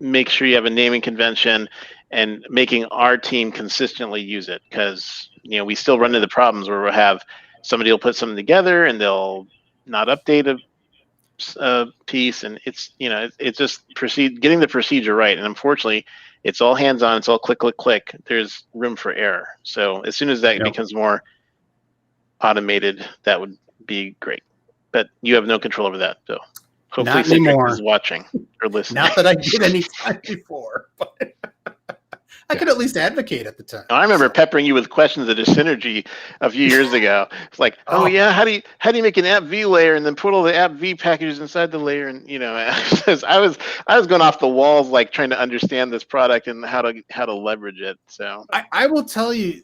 [SPEAKER 4] make sure you have a naming convention and making our team consistently use it, because we still run into problems where we'll have somebody will put something together and they'll not update a piece, and it's just getting the procedure right. And unfortunately, it's all hands on, it's all click click click. There's room for error. So as soon as that becomes more automated, that would be great. But you have no control over that, so. Hopefully Citrix is watching or listening.
[SPEAKER 3] Not that I did any time before, but I could at least advocate at the time.
[SPEAKER 4] I remember peppering you with questions at a Synergy a few years ago. It's like, how do you make an app V layer and then put all the app V packages inside the layer? And I was going off the walls, like trying to understand this product and how to leverage it. So
[SPEAKER 3] I will tell you,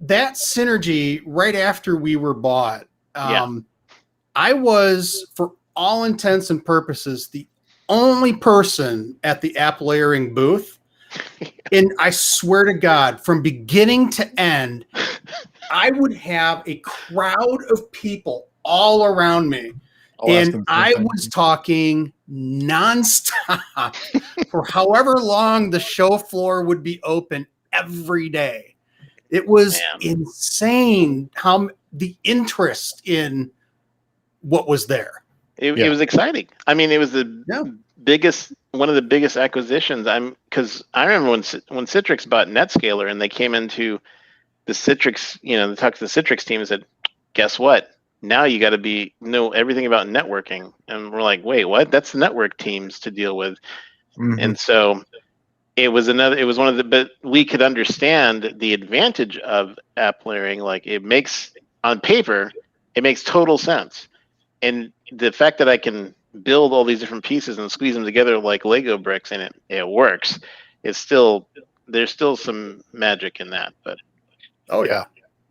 [SPEAKER 3] that Synergy right after we were bought, I was, for all intents and purposes, the only person at the app layering booth. And I swear to God, from beginning to end, I would have a crowd of people all around me. And I was talking nonstop for however long the show floor would be open every day. It was insane how the interest in what was there.
[SPEAKER 4] It was exciting. I mean, it was the biggest, one of the biggest acquisitions. Because I remember when Citrix bought NetScaler and they came into the Citrix, they talked to the Citrix team and said, guess what? Now you got to know everything about networking. And we're like, wait, what? That's the network teams to deal with. Mm-hmm. And so it was one of the, but we could understand the advantage of app layering. Like on paper, it makes total sense. And the fact that I can build all these different pieces and squeeze them together like Lego bricks and it works, there's still some magic in that. But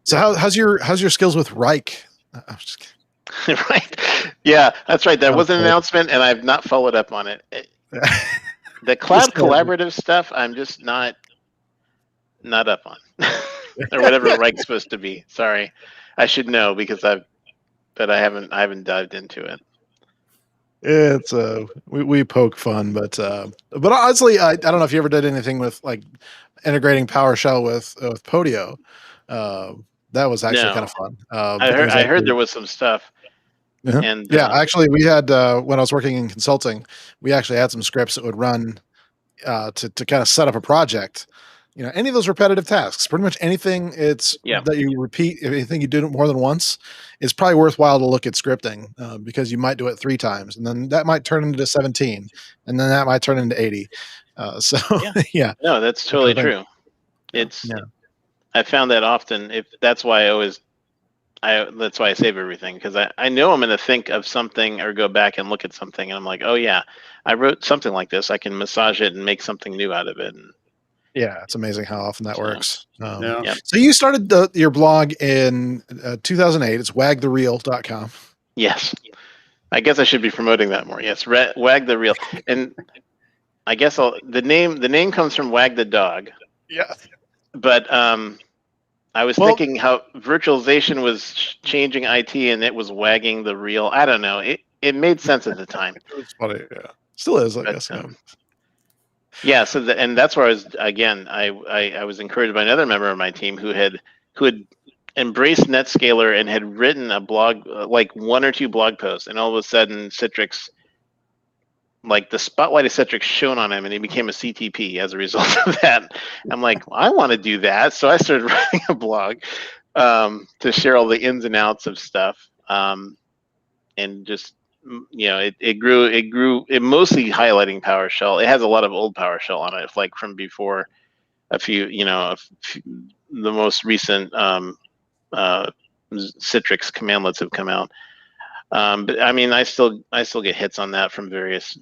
[SPEAKER 2] so how's your skills with Reich? I'm just kidding.
[SPEAKER 4] Right. Yeah, that's right. That was an announcement and I've not followed up on it. The cloud collaborative stuff, I'm just not up on. Or whatever Reich's supposed to be. Sorry. I should know because I haven't dived into it.
[SPEAKER 2] It's we poke fun, but honestly, I don't know if you ever did anything with like integrating PowerShell with Podio. That was actually kind of fun.
[SPEAKER 4] I heard there was some stuff. And
[SPEAKER 2] actually, we had when I was working in consulting, we actually had some scripts that would run to kind of set up a project. Any of those repetitive tasks, pretty much anything that you repeat, anything you do more than once, is probably worthwhile to look at scripting because you might do it 3 times, and then that might turn into 17, and then that might turn into 80. No,
[SPEAKER 4] that's totally true. I found that often. That's why that's why I save everything, because I know I'm going to think of something or go back and look at something, and I'm like, oh yeah, I wrote something like this. I can massage it and make something new out of it.
[SPEAKER 2] Yeah, it's amazing how often that works. So you started your blog in 2008. It's wagthereal.com.
[SPEAKER 4] Yes. I guess I should be promoting that more. Yes, Wag the Real. And I guess the name comes from Wag the Dog.
[SPEAKER 2] Yeah.
[SPEAKER 4] But I was thinking how virtualization was changing IT and it was wagging the real. I don't know. It made sense at the time.
[SPEAKER 2] It was funny. Yeah. Still is, I guess.
[SPEAKER 4] Yeah, so and that's where I was again. I was encouraged by another member of my team who had embraced NetScaler and had written a blog, like 1 or 2 blog posts, and all of a sudden Citrix, like the spotlight of Citrix shone on him, and he became a CTP as a result of that. I'm like, well, I want to do that, so I started writing a blog to share all the ins and outs of stuff, and just. It grew. It mostly highlighting PowerShell. It has a lot of old PowerShell on it, like from before the most recent Citrix commandlets have come out. But I mean, I still get hits on that from various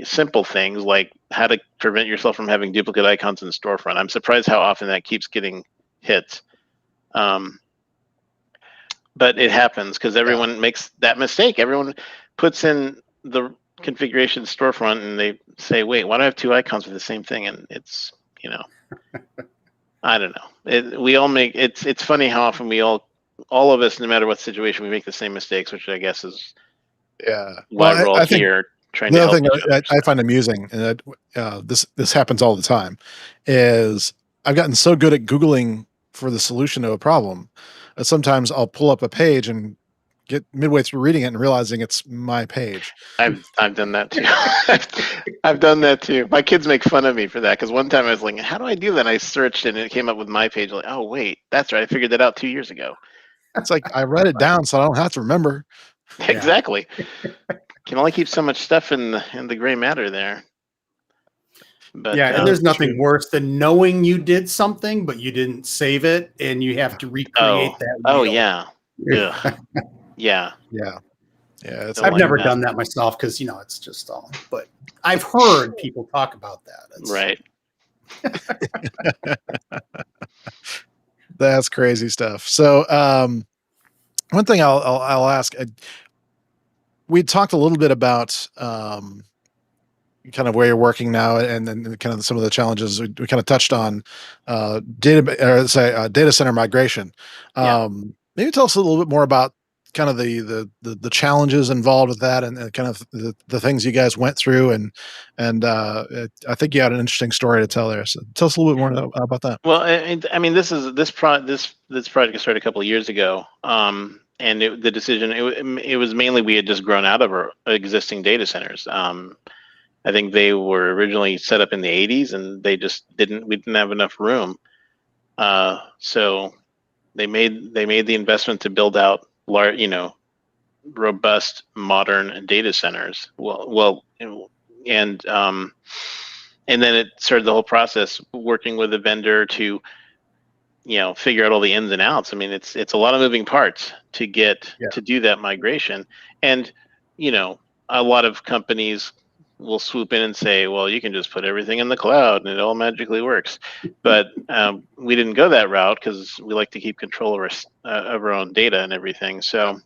[SPEAKER 4] simple things like how to prevent yourself from having duplicate icons in storefront. I'm surprised how often that keeps getting hits. But it happens because everyone makes that mistake. Everyone puts in the configuration storefront and they say, wait, why do I have 2 icons with the same thing? And it's, I don't know. We all make, it's funny how often all of us, no matter what situation, we make the same mistakes, which I guess is why we're all here trying to help.
[SPEAKER 2] The other thing I find amusing, and this happens all the time, is I've gotten so good at Googling for the solution to a problem. Sometimes I'll pull up a page and get midway through reading it and realizing it's my page.
[SPEAKER 4] I've done that too. I've done that too. My kids make fun of me for that because one time I was like, "How do I do that?" And I searched and it came up with my page. Like, oh wait, that's right. I figured that out 2 years ago.
[SPEAKER 2] It's like I write it down so I don't have to remember.
[SPEAKER 4] Exactly. Can only keep so much stuff in the gray matter there. But,
[SPEAKER 3] and there's nothing worse than knowing you did something, but you didn't save it, and you have to recreate that wheel.
[SPEAKER 4] Oh, yeah. Yeah.
[SPEAKER 3] I've never done that myself because, it's just all, but I've heard people talk about that.
[SPEAKER 4] Right.
[SPEAKER 2] That's crazy stuff. So one thing I'll ask, we talked a little bit about kind of where you're working now, and then kind of some of the challenges we kind of touched on, data center migration. Maybe tell us a little bit more about kind of the challenges involved with that, and kind of the things you guys went through, I think you had an interesting story to tell there. So tell us a little bit more about that.
[SPEAKER 4] Well, I mean, this project started a couple of years ago, and the decision it was mainly we had just grown out of our existing data centers. I think they were originally set up in the 80s, and we didn't have enough room. So they made the investment to build out large, robust, modern data centers. And then it started the whole process working with a vendor to, figure out all the ins and outs. I mean, it's a lot of moving parts to do that migration. And, a lot of companies will swoop in and say, well, you can just put everything in the cloud and it all magically works. But we didn't go that route because we like to keep control of our own data and everything. So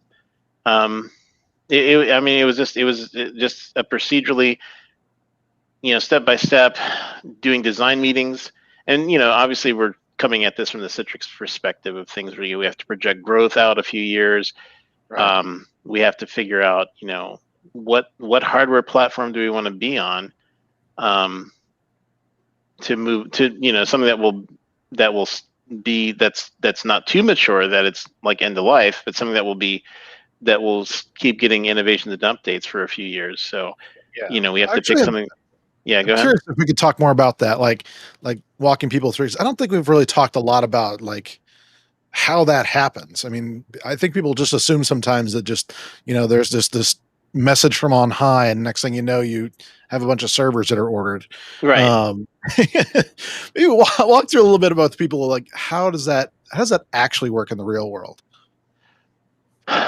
[SPEAKER 4] it was just a procedurally, step by step, doing design meetings. And, obviously we're coming at this from the Citrix perspective of things where we have to project growth out a few years. Right. We have to figure out, what hardware platform do we want to be on, to move to, something that will be that's not too mature, that it's like end of life, but something that will keep getting innovations and updates for a few years. So, we have to pick something. Yeah, go ahead.
[SPEAKER 2] Curious if we could talk more about that, like walking people through. I don't think we've really talked a lot about like how that happens. I mean, I think people just assume sometimes that just, there's this message from on high, and next thing you know, you have a bunch of servers that are ordered.
[SPEAKER 4] Right.
[SPEAKER 2] Maybe walk through a little bit about the people, like how does that actually work in the real world?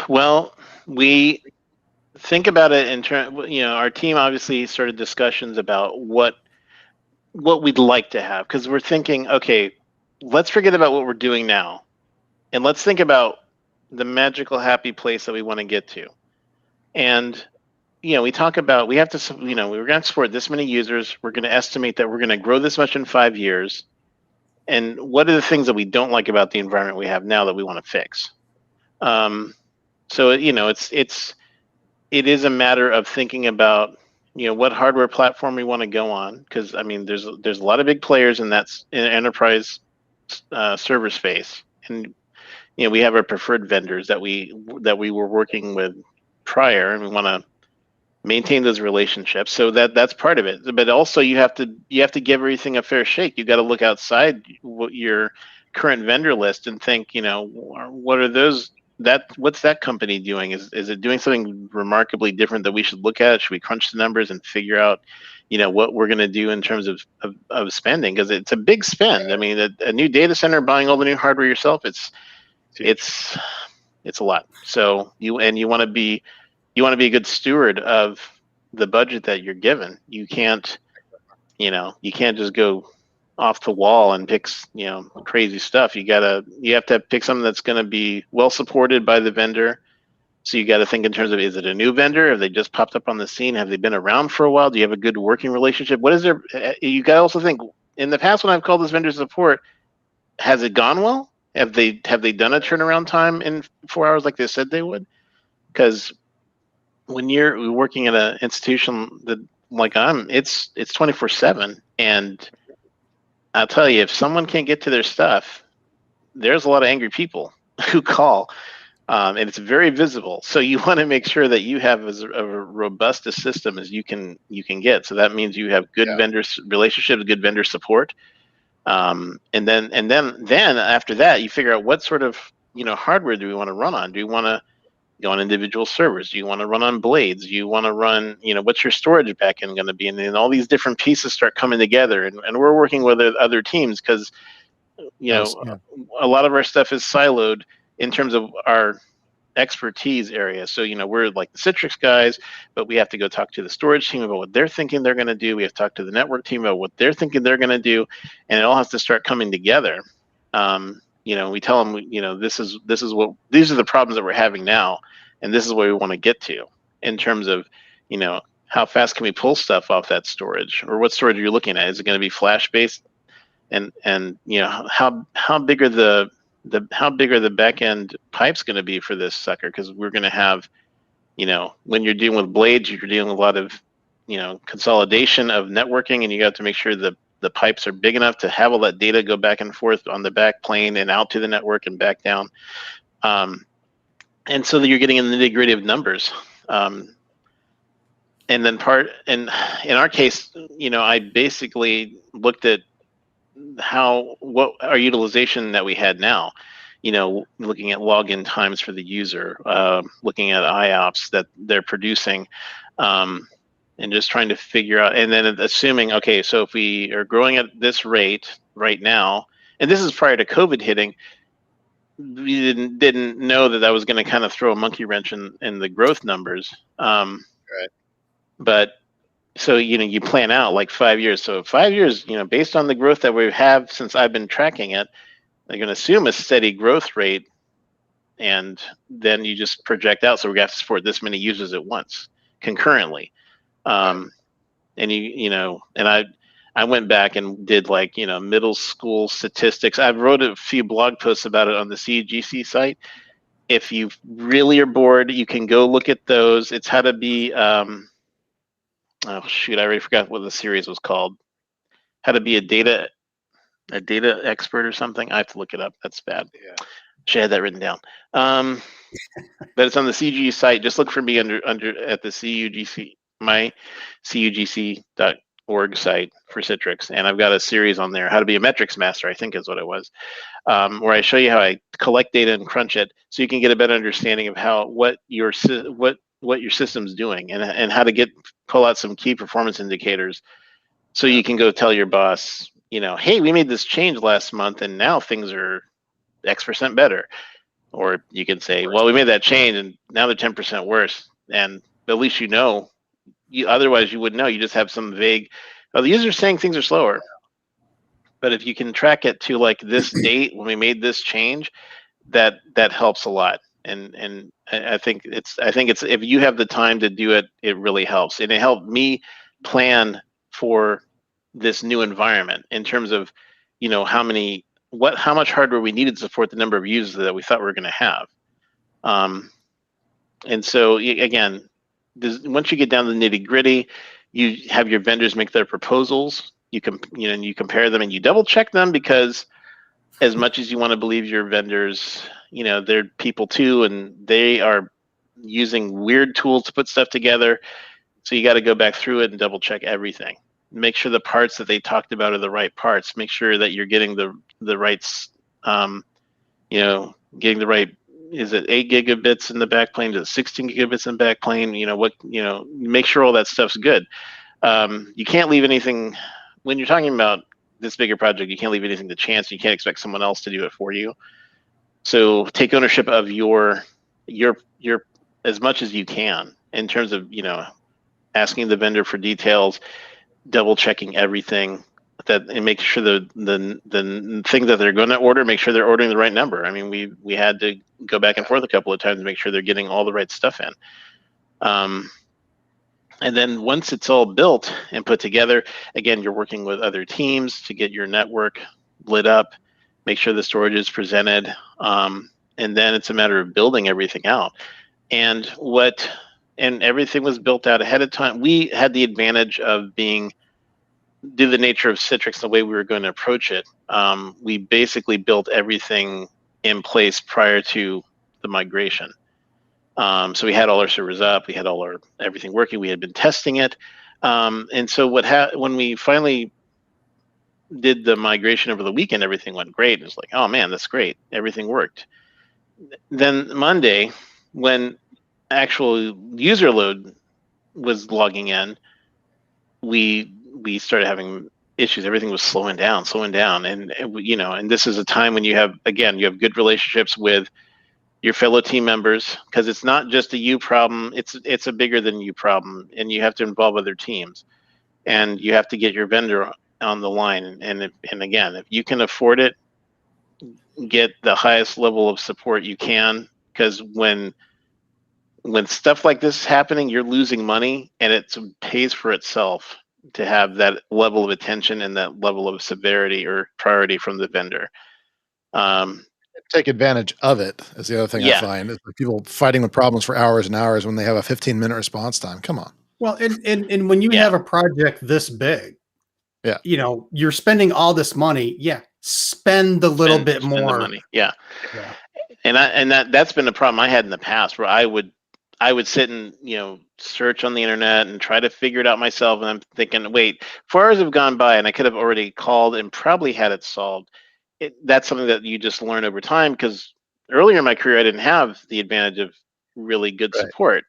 [SPEAKER 4] Well, we think about it in terms, our team obviously started discussions about what we'd like to have, because we're thinking, okay, let's forget about what we're doing now, and let's think about the magical happy place that we want to get to. And we talk about, we have to, we're going to support this many users, we're going to estimate that we're going to grow this much in 5 years, and what are the things that we don't like about the environment we have now that we want to fix? So it is a matter of thinking about, what hardware platform we want to go on, because I mean, there's a lot of big players in enterprise server space, and we have our preferred vendors that we were working with prior, and we want to maintain those relationships. So that's part of it. But also you have to give everything a fair shake. You got to look outside your current vendor list and think, what are those? What's that company doing? Is it doing something remarkably different that we should look at? Should we crunch the numbers and figure out, what we're going to do in terms of spending? Because it's a big spend. I mean, a new data center, buying all the new hardware yourself, it's a lot. So you want to be a good steward of the budget that you're given. You can't just go off the wall and pick, crazy stuff. You have to pick something that's going to be well supported by the vendor. So you got to think in terms of, is it a new vendor? Have they just popped up on the scene? Have they been around for a while? Do you have a good working relationship? You got to also think, in the past when I've called this vendor support, has it gone well? Have they done a turnaround time in 4 hours like they said they would? Because when you're working at an institution that like it's 24/7, and I'll tell you, if someone can't get to their stuff, there's a lot of angry people who call, and it's very visible. So you want to make sure that you have as a robust a system as you can get. So that means you have good vendor relationships, good vendor support, and then after that, you figure out what sort of hardware do we want to run on? Do we want to go on individual servers? Do you want to run on blades? Do you want to run, what's your storage backend going to be? And then all these different pieces start coming together, and we're working with other teams because, a lot of our stuff is siloed in terms of our expertise area. So, we're like the Citrix guys, but we have to go talk to the storage team about what they're thinking they're going to do. We have to talk to the network team about what they're thinking they're going to do, and it all has to start coming together. We tell them, these are the problems that we're having now, and this is where we want to get to in terms of, how fast can we pull stuff off that storage, or what storage are you looking at? Is it going to be flash based? And how big are the back end pipes going to be for this sucker? Because we're going to have, when you're dealing with blades, you're dealing with a lot of consolidation of networking, and you got to make sure the pipes are big enough to have all that data go back and forth on the back plane and out to the network and back down. And so that you're getting in the nitty gritty of numbers. And then in our case, I basically looked at what our utilization that we had now, looking at login times for the user, looking at IOPS that they're producing, and just trying to figure out, and then assuming, okay, so if we are growing at this rate right now, and this is prior to COVID hitting, we didn't know that was going to kind of throw a monkey wrench in the growth numbers.
[SPEAKER 2] Right.
[SPEAKER 4] But so, you plan out like 5 years. So 5 years, based on the growth that we have since I've been tracking it, they're going to assume a steady growth rate, and then you just project out. So we're going to have to support this many users at once, concurrently. And I went back and did middle school statistics. I wrote a few blog posts about it on the CUGC site. If you really are bored, you can go look at those. It's how to be, oh shoot, I already forgot what the series was called. How to be a data expert or something. I have to look it up. That's bad.
[SPEAKER 2] Yeah.
[SPEAKER 4] Should have had that written down. But it's on the CUGC site. Just look for me under at the CUGC, my CUGC.org site for Citrix, and I've got a series on there, how to be a metrics master, I think is what it was, where I show you how I collect data and crunch it, so you can get a better understanding of what your system's doing, and how to pull out some key performance indicators, so you can go tell your boss, hey, we made this change last month, and now things are X% better. Or you can say, well, we made that change, and now they're 10% worse, and at least otherwise you wouldn't know. You just have some vague, the user's saying things are slower. But if you can track it to this date when we made this change, that helps a lot. And I think it's if you have the time to do it, it really helps. And it helped me plan for this new environment in terms of, how much hardware we needed to support the number of users that we thought we were going to have. And so again, once you get down to the nitty gritty, you have your vendors make their proposals. You compare them and you double check them, because as much as you want to believe your vendors, they're people too, and they are using weird tools to put stuff together. So you got to go back through it and double check everything. Make sure the parts that they talked about are the right parts. Make sure that you're getting the right, getting the right. Is it 8 gigabits in the backplane? Is it 16 gigabits in the backplane? Make sure all that stuff's good. You can't leave anything, when you're talking about this bigger project, you can't leave anything to chance. You can't expect someone else to do it for you. So take ownership of your as much as you can in terms of, asking the vendor for details, double checking everything, and make sure the thing that they're going to order, make sure they're ordering the right number. I mean, we had to go back and forth a couple of times to make sure they're getting all the right stuff in. And then once it's all built and put together, again, you're working with other teams to get your network lit up, make sure the storage is presented, and then it's a matter of building everything out. And everything was built out ahead of time. We had the advantage of due to the nature of Citrix, the way we were going to approach it, we basically built everything in place prior to the migration. So we had all our servers up, we had everything working, we had been testing it. And so when we finally did the migration over the weekend, everything went great. It was like, oh man, that's great, everything worked. Then Monday, when actual user load was logging in, we started having issues. Everything was slowing down, and this is a time when you have good relationships with your fellow team members, because it's not just a you problem, it's a bigger than you problem, and you have to involve other teams, and you have to get your vendor on the line. And again, if you can afford it, get the highest level of support you can, because when when stuff like this is happening, you're losing money, and it pays for itself to have that level of attention and that level of severity or priority from the vendor.
[SPEAKER 2] Take advantage of it is the other thing I find. Is people fighting with problems for hours and hours when they have a 15-minute response time. Come on.
[SPEAKER 3] Well, and when you have a project this big, you're spending all this money. Yeah, spend a little bit more.
[SPEAKER 4] The money. Yeah. And that's been a problem I had in the past, where I would sit and search on the internet and try to figure it out myself, and I'm thinking, wait, 4 hours have gone by and I could have already called and probably had it solved. That's something that you just learn over time, because earlier in my career I didn't have the advantage of really good support,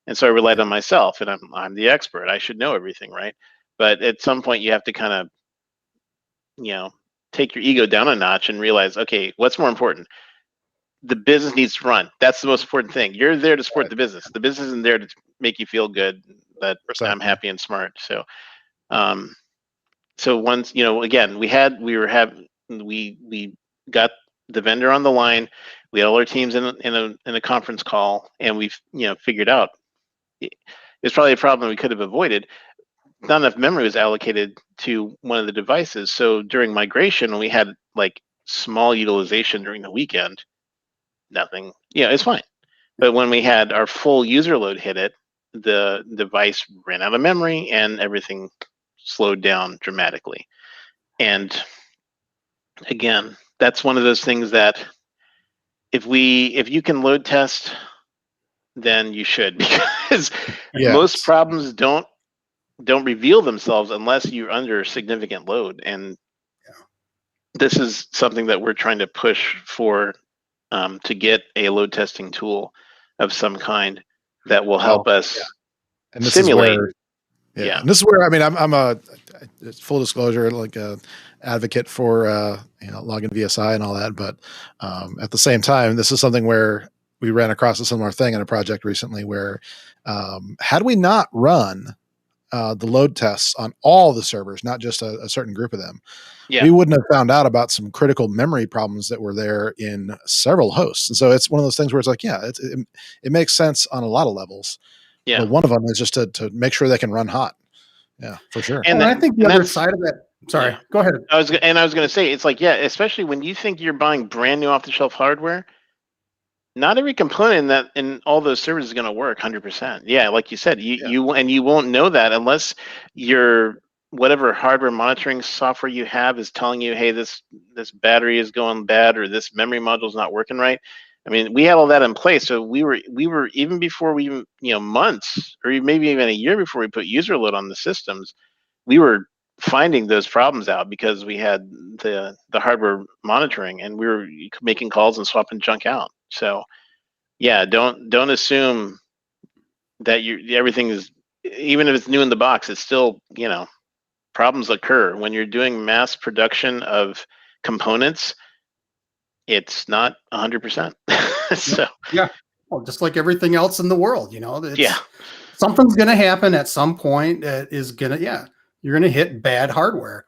[SPEAKER 4] and so I relied on myself, and I'm the expert, I should know everything, right? But at some point you have to kind of take your ego down a notch and realize, okay, what's more important? The business needs to run. That's the most important thing. You're there to support the business. The business isn't there to make you feel good that I'm happy and smart. So so once again, we got the vendor on the line. We had all our teams in a conference call, and we figured out it's probably a problem we could have avoided. Not enough memory was allocated to one of the devices. So during migration, we had like small utilization during the weekend. Nothing, it's fine. But when we had our full user load hit it, the device ran out of memory and everything slowed down dramatically. And again, that's one of those things that if you can load test, then you should, because most problems don't reveal themselves unless you're under significant load. And this is something that we're trying to push for, to get a load testing tool of some kind that will help us simulate.
[SPEAKER 2] And this is where, I mean, I'm a full disclosure, like a advocate for login VSI and all that, but at the same time, this is something where we ran across a similar thing in a project recently where had we not run the load tests on all the servers, not just a certain group of them, we wouldn't have found out about some critical memory problems that were there in several hosts. And so it's one of those things where it's like, it makes sense on a lot of levels. Yeah. But one of them is just to make sure they can run hot. Yeah, for sure.
[SPEAKER 3] And I think the other side of that, sorry, go ahead.
[SPEAKER 4] I was going to say, it's like, especially when you think you're buying brand new off-the-shelf hardware, not every component in all those servers is going to work 100%. Yeah, like you said, you won't know that unless your whatever hardware monitoring software you have is telling you, hey, this battery is going bad, or this memory module is not working right. I mean, we had all that in place, so we were even before we months or maybe even a year before we put user load on the systems, we were finding those problems out because we had the hardware monitoring, and we were making calls and swapping junk out. So don't assume that everything is, even if it's new in the box, it's still problems occur when you're doing mass production of components. It's not 100%. So
[SPEAKER 3] well, just like everything else in the world, something's going to happen at some point that is going to you're going to hit bad hardware.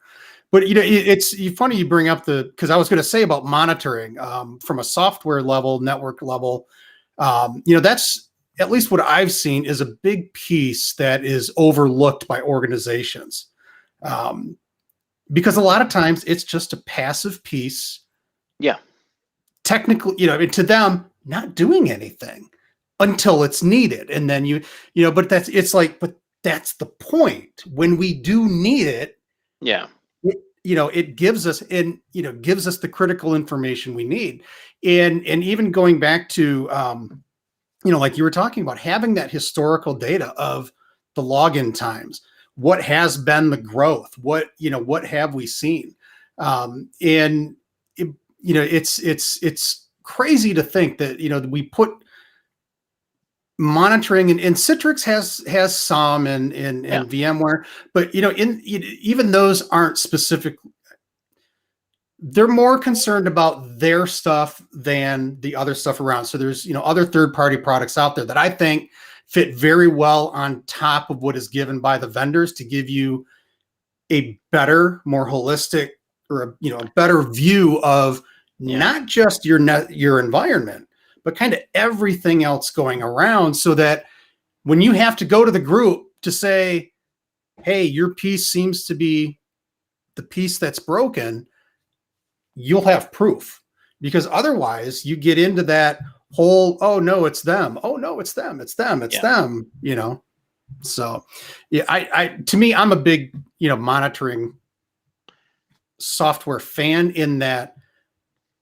[SPEAKER 3] But it's funny you bring up because I was going to say about monitoring from a software level, network level. That's at least what I've seen is a big piece that is overlooked by organizations, because a lot of times it's just a passive piece. Yeah, technically, to them, not doing anything until it's needed, and then but that's the point. When we do need it, it gives us gives us the critical information we need. And even going back to like you were talking about, having that historical data of the login times, what has been the growth, what have we seen, and it's crazy to think that we put monitoring, and Citrix has some in VMware, but even those aren't specific. They're more concerned about their stuff than the other stuff around. So there's other third-party products out there that I think fit very well on top of what is given by the vendors to give you a better, more holistic, or a better view of not just your environment, but kind of everything else going around, so that when you have to go to the group to say, hey, your piece seems to be the piece that's broken, you'll have proof. Because otherwise you get into that whole, oh no, it's them. Oh no, it's them. It's them. It's them, you know? So yeah, to me, I'm a big, monitoring software fan, in that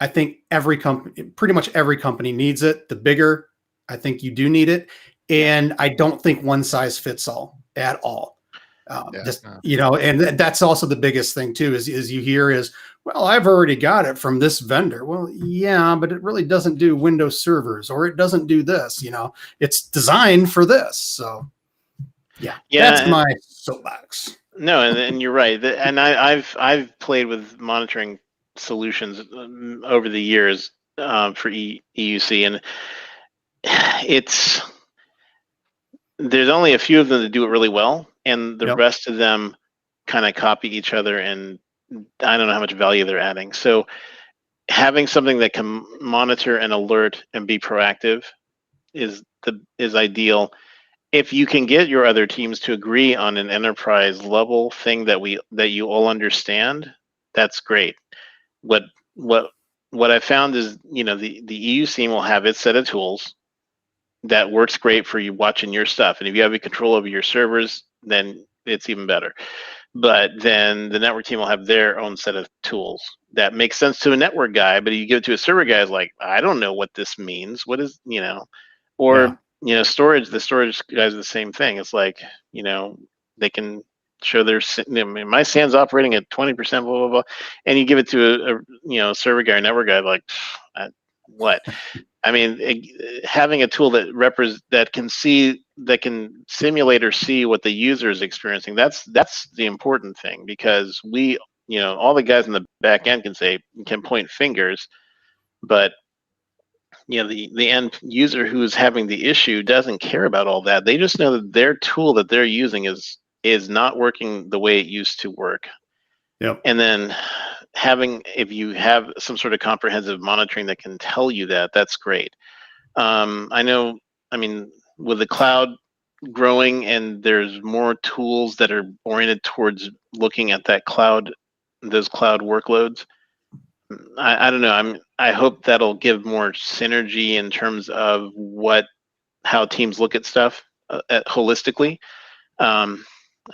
[SPEAKER 3] I think pretty much every company needs it. The bigger, I think you do need it. And I don't think one size fits all at all. And that's also the biggest thing too, is you hear is, well, I've already got it from this vendor. Well, yeah, but it really doesn't do Windows servers, or it doesn't do this, it's designed for this. So yeah, that's my soapbox. No,
[SPEAKER 4] and you're right. And I've played with monitoring solutions over the years for EUC, and there's only a few of them that do it really well, and the rest of them kind of copy each other, and I don't know how much value they're adding. So having something that can monitor and alert and be proactive is ideal. If you can get your other teams to agree on an enterprise level thing that you all understand, that's great. What I found is, the EUC will have its set of tools that works great for you watching your stuff. And if you have a control over your servers, then it's even better. But then the network team will have their own set of tools that make sense to a network guy, but you give it to a server guy, is like, I don't know what this means. What is, storage, the storage guys are the same thing. It's like, they can show my SAN's operating at 20%, blah, blah, blah. And you give it to a server guy or network guy, like, what? I mean, having a tool that can simulate or see what the user is experiencing, that's the important thing, because all the guys in the back end can point fingers, but the end user who's having the issue doesn't care about all that. They just know that their tool that they're using is not working the way it used to work. Yep. And then if you have some sort of comprehensive monitoring that can tell you that, that's great. With the cloud growing and there's more tools that are oriented towards looking at those cloud workloads, I don't know. I hope that'll give more synergy in terms of how teams look at stuff holistically.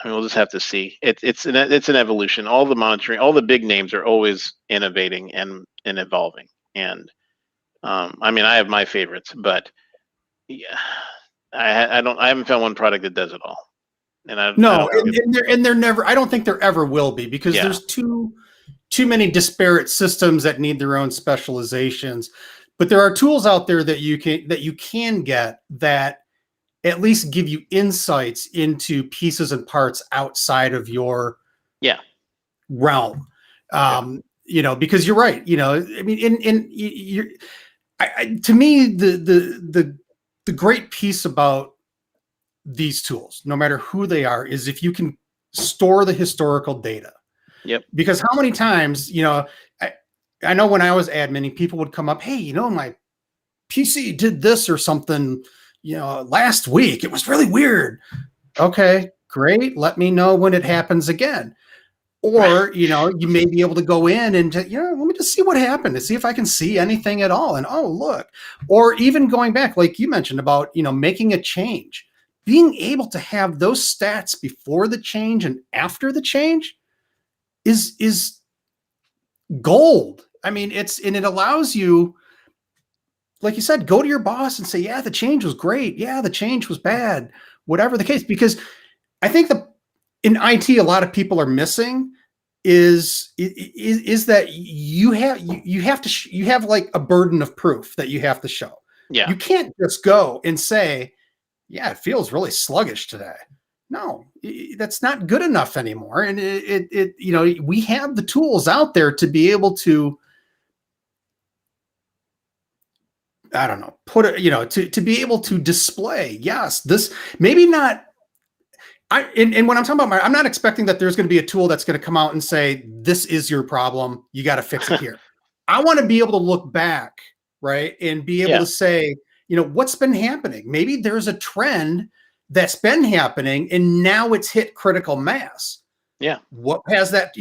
[SPEAKER 4] We'll just have to see. It's an evolution. All the monitoring, all the big names are always innovating and evolving. And I have my favorites, but yeah, I haven't found one product that does it all. And
[SPEAKER 3] they're never. I don't think there ever will be, because there's too many disparate systems that need their own specializations. But there are tools out there that you can get that at least give you insights into pieces and parts outside of your realm. Because you're right. To me, the great piece about these tools, no matter who they are, is if you can store the historical data.
[SPEAKER 4] Yep.
[SPEAKER 3] Because how many times, I know when I was adminning, people would come up, hey, my PC did this or something, last week. It was really weird. Okay, great. Let me know when it happens again. Or, you may be able to go in and, let me just see what happened, to see if I can see anything at all. And, oh, look. Or even going back, like you mentioned about, making a change. Being able to have those stats before the change and after the change is gold. It allows you, like you said, go to your boss and say, yeah, the change was great. Yeah, the change was bad, whatever the case. Because I think in IT, a lot of people are missing is that you have like a burden of proof that you have to show. Yeah. You can't just go and say, yeah, it feels really sluggish today. No, that's not good enough anymore. And we have the tools out there to be able to, I don't know, put it, to be able to display, yes, this maybe not. And when I'm talking about I'm not expecting that there's going to be a tool that's going to come out and say, this is your problem, you got to fix it here. I want to be able to look back, right? And be able
[SPEAKER 4] Yeah.
[SPEAKER 3] to say, what's been happening? Maybe there's a trend that's been happening and now it's hit critical mass.
[SPEAKER 4] Yeah.
[SPEAKER 3] What has that,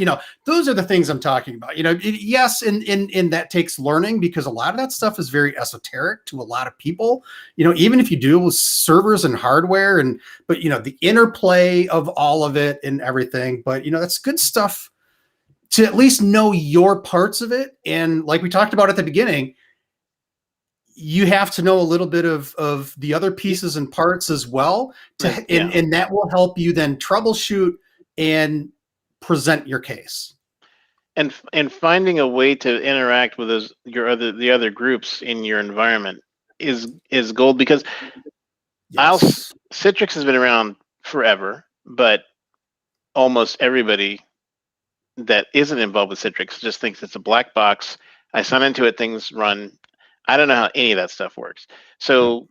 [SPEAKER 3] those are the things I'm talking about. Yes, and that takes learning, because a lot of that stuff is very esoteric to a lot of people. Even if you deal with servers and hardware, but the interplay of all of it and everything. But that's good stuff to at least know your parts of it. And like we talked about at the beginning, you have to know a little bit of the other pieces and parts as well, and that will help you then troubleshoot and present your case.
[SPEAKER 4] And finding a way to interact with the other groups in your environment is gold, because Citrix has been around forever, but almost everybody that isn't involved with Citrix just thinks it's a black box. I sign into it, things run. I don't know how any of that stuff works. So,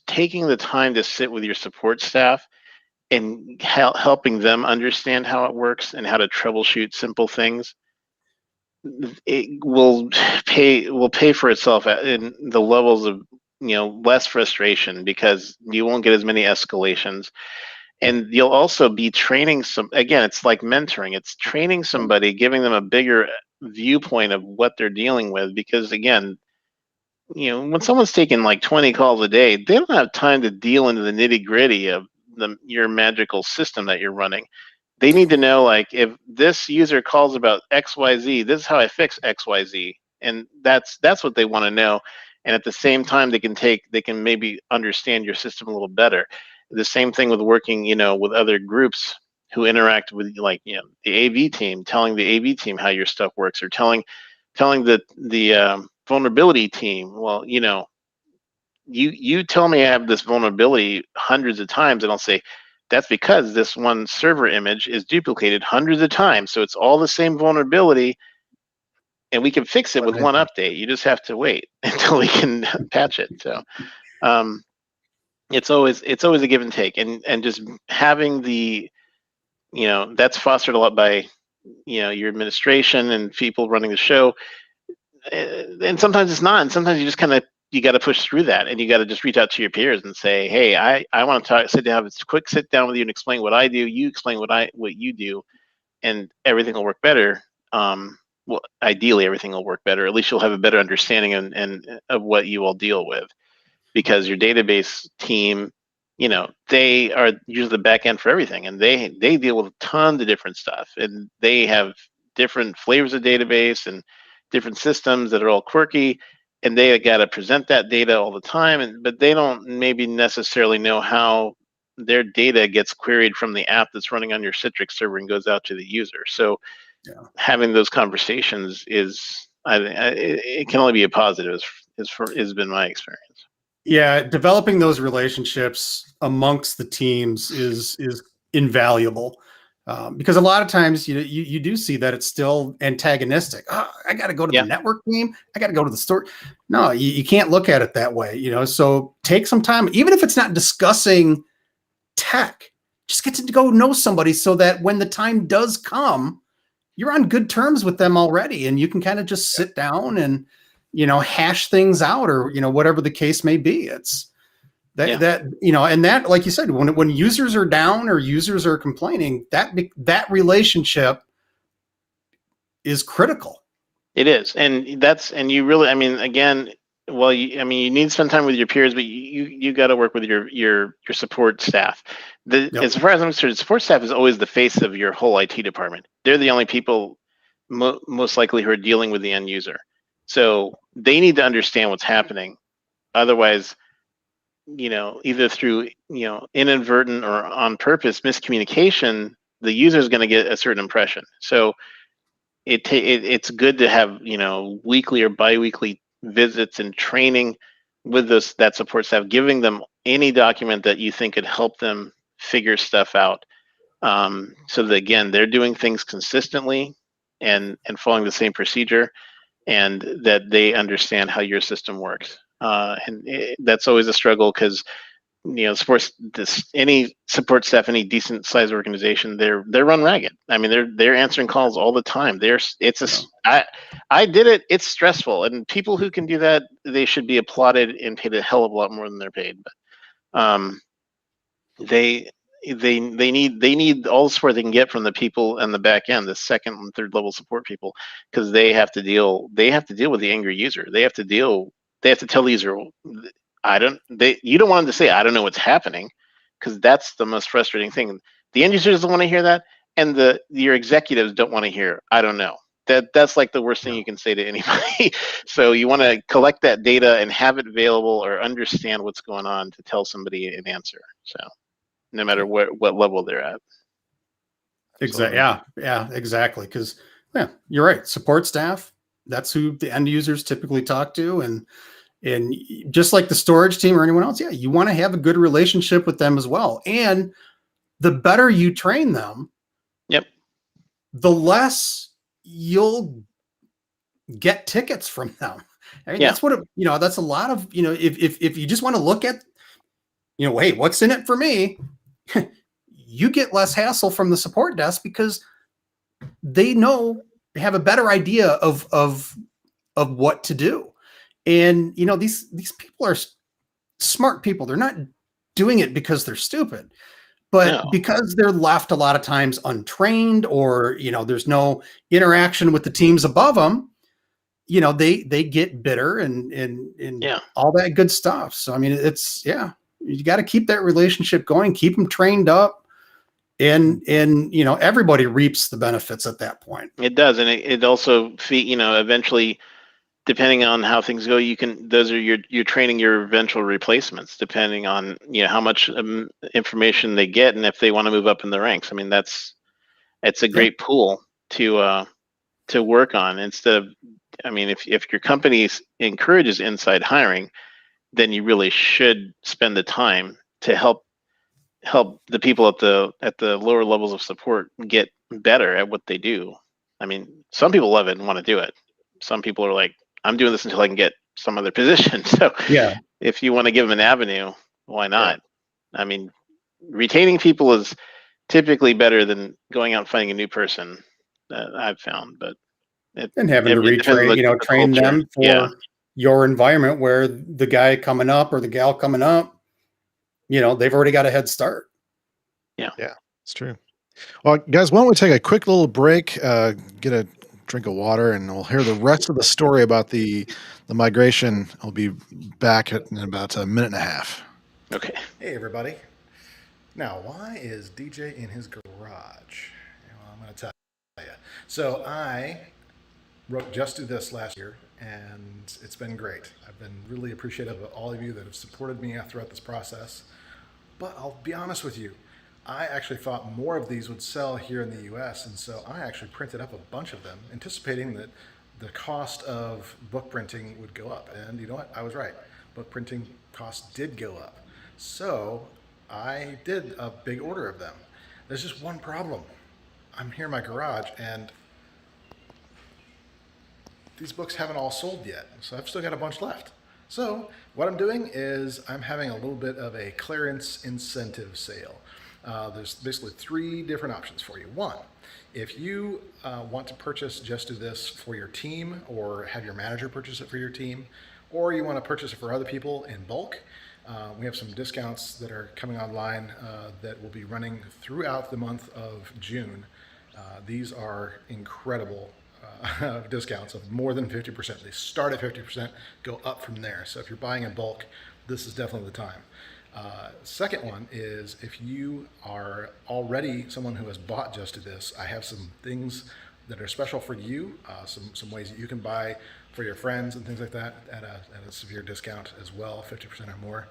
[SPEAKER 4] taking the time to sit with your support staff and helping them understand how it works and how to troubleshoot simple things, it will pay for itself in the levels of less frustration, because you won't get as many escalations. And you'll also be training again, it's like mentoring. It's training somebody, giving them a bigger viewpoint of what they're dealing with. Because again, when someone's taking like 20 calls a day, they don't have time to deal into the nitty gritty of your magical system that you're running. They need to know, like, if this user calls about XYZ, this is how I fix XYZ. And that's what they want to know. And at the same time, they can maybe understand your system a little better. The same thing with working, with other groups who interact with, like, the AV team, telling the AV team how your stuff works, or telling the vulnerability team, well, you tell me I have this vulnerability hundreds of times, and I'll say, that's because this one server image is duplicated hundreds of times. So it's all the same vulnerability, and we can fix it with one update. You just have to wait until we can patch it. So it's always a give and take, and just having the, that's fostered a lot by, your administration and people running the show. And sometimes it's not, and sometimes you just you got to push through that, and you got to just reach out to your peers and say, hey, I want to sit down, have a quick sit down with you and explain what I do. You explain what you do, and everything will work better. Well, ideally, everything will work better. At least you'll have a better understanding and of what you all deal with, because your database team, they are usually the back end for everything, and they deal with tons of different stuff, and they have different flavors of database and different systems that are all quirky, and they got to present that data all the time. But they don't maybe necessarily know how their data gets queried from the app that's running on your Citrix server and goes out to the user. So having those conversations it can only be a positive, has been my experience.
[SPEAKER 3] Yeah, developing those relationships amongst the teams is invaluable, because a lot of times you do see that it's still antagonistic. Oh, I got to go to the network team. I got to go to the store. No, you can't look at it that way. So take some time, even if it's not discussing tech. Just get to go know somebody, so that when the time does come, you're on good terms with them already, and you can kind of just sit down and hash things out, or whatever the case may be. It's that and that, like you said, when users are down or users are complaining, that relationship is critical.
[SPEAKER 4] It is, and you really, again, well, you need to spend time with your peers, but you got to work with your support staff. As far as I'm concerned, support staff is always the face of your whole IT department. They're the only people most likely who are dealing with the end user. So they need to understand what's happening. Otherwise, either through, inadvertent or on purpose miscommunication, the user is going to get a certain impression. So it's good to have, weekly or biweekly visits and training with that support staff, giving them any document that you think could help them figure stuff out. So that, again, they're doing things consistently and following the same procedure, and that they understand how your system works. And that's always a struggle, because any support staff, any decent sized organization, they're run ragged. I mean, they're answering calls all the time. I did it. It's stressful, and people who can do that, they should be applauded and paid a hell of a lot more than they're paid. But they need all the support they can get from the people in the back end, the second and third level support people, because they have to deal with the angry user. They have to tell the user, you don't want them to say, I don't know what's happening, because that's the most frustrating thing. The end user doesn't want to hear that, and your executives don't want to hear, I don't know. That's like the worst thing you can say to anybody. So you want to collect that data and have it available, or understand what's going on to tell somebody an answer. So no matter what level they're at.
[SPEAKER 3] Exactly. Yeah, exactly. Because you're right. Support staff, that's who the end users typically talk to, and just like the storage team or anyone else, you want to have a good relationship with them as well. And the better you train them, the less you'll get tickets from them. I mean, that's what that's a lot of, if you just want to look at, hey, what's in it for me? You get less hassle from the support desk, because they have a better idea of what to do. And these people are smart people. They're not doing it because they're stupid, but because they're left a lot of times untrained, or there's no interaction with the teams above them. They get bitter and all that good stuff. So I mean, it's you got to keep that relationship going, keep them trained up, and everybody reaps the benefits at that point.
[SPEAKER 4] It does, and it also eventually, depending on how things go, you're training your eventual replacements, depending on how much information they get, and if they want to move up in the ranks. I mean, it's a great pool to work on. Instead of, if your company encourages inside hiring, then you really should spend the time to help the people at the lower levels of support get better at what they do. I mean, some people love it and want to do it. Some people are like, I'm doing this until I can get some other position. So if you want to give them an avenue, why not? I mean, retaining people is typically better than going out and finding a new person, I've found. But
[SPEAKER 3] and having to retrain, train them for your environment, where the guy coming up or the gal coming up, they've already got a head start.
[SPEAKER 2] Yeah, it's true. Well, guys, why don't we take a quick little break, get a drink of water, and we'll hear the rest of the story about the migration. I'll be back in about a minute and a half.
[SPEAKER 4] Okay.
[SPEAKER 2] Hey, everybody. Now, why is DJ in his garage? Well, I'm going to tell you. So I wrote Just Do This last year, and it's been great. I've been really appreciative of all of you that have supported me throughout this process. But I'll be honest with you, I actually thought more of these would sell here in the US, and so I actually printed up a bunch of them, anticipating that the cost of book printing would go up. And you know what? I was right. Book printing costs did go up. So I did a big order of them. There's just one problem. I'm here in my garage, and these books haven't all sold yet, so I've still got a bunch left. So what I'm doing is I'm having a little bit of a clearance incentive sale. There's basically 3 different options for you. One, if you want to purchase Just Do This for your team, or have your manager purchase it for your team, or you want to purchase it for other people in bulk, we have some discounts that are coming online that will be running throughout the month of June. These are incredible discounts of more than 50%. They start at 50%, go up from there. So if you're buying in bulk, this is definitely the time. Second one is, if you are already someone who has bought Just Do This, I have some things that are special for you, some ways that you can buy for your friends and things like that at a severe discount as well, 50% or more.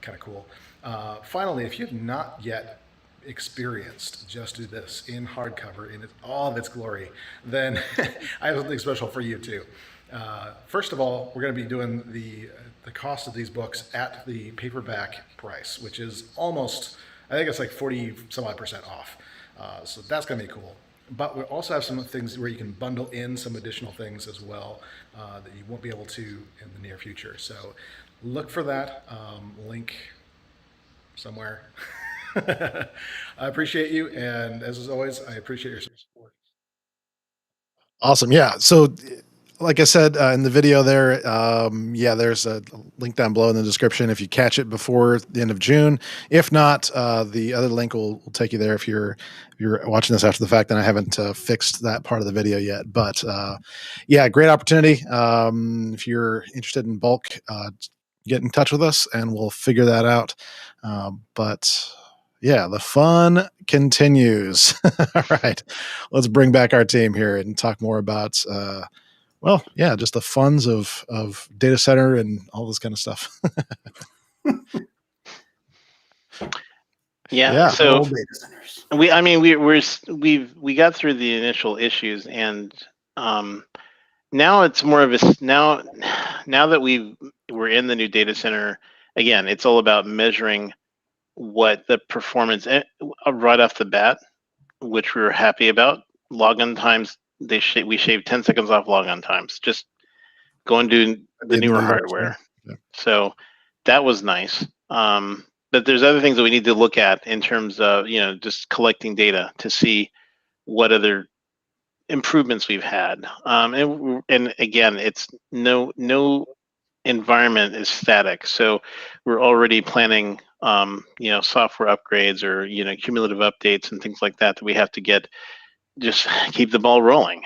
[SPEAKER 2] Kind of cool. Finally, if you have not yet experienced Just Do This in hardcover in all of its glory, then I have something special for you too. First of all, we're going to be doing the cost of these books at the paperback price, which is almost, I think it's like 40 some odd % off. So that's going to be cool. But we also have some things where you can bundle in some additional things as well that you won't be able to in the near future. So look for that link somewhere. I appreciate you, and as always, I appreciate your support. Awesome. Yeah. So, like I said in the video there, there's a link down below in the description if you catch it before the end of June. If not, the other link will take you there if you're watching this after the fact. And I haven't fixed that part of the video yet. But great opportunity. If you're interested in bulk, get in touch with us and we'll figure that out. But the fun continues. All right, let's bring back our team here and talk more about, just the funs of data center and all this kind of stuff.
[SPEAKER 4] So we got through the initial issues, and now it's more of a now that we're in the new data center again. It's all about measuring what the performance right off the bat, which we were happy about. Login times, we shaved 10 seconds off login times, just going to the newer hardware. Yeah. So that was nice. But there's other things that we need to look at in terms of, just collecting data to see what other improvements we've had. And again, it's no environment is static. So we're already planning software upgrades or cumulative updates and things like that we have to just keep the ball rolling.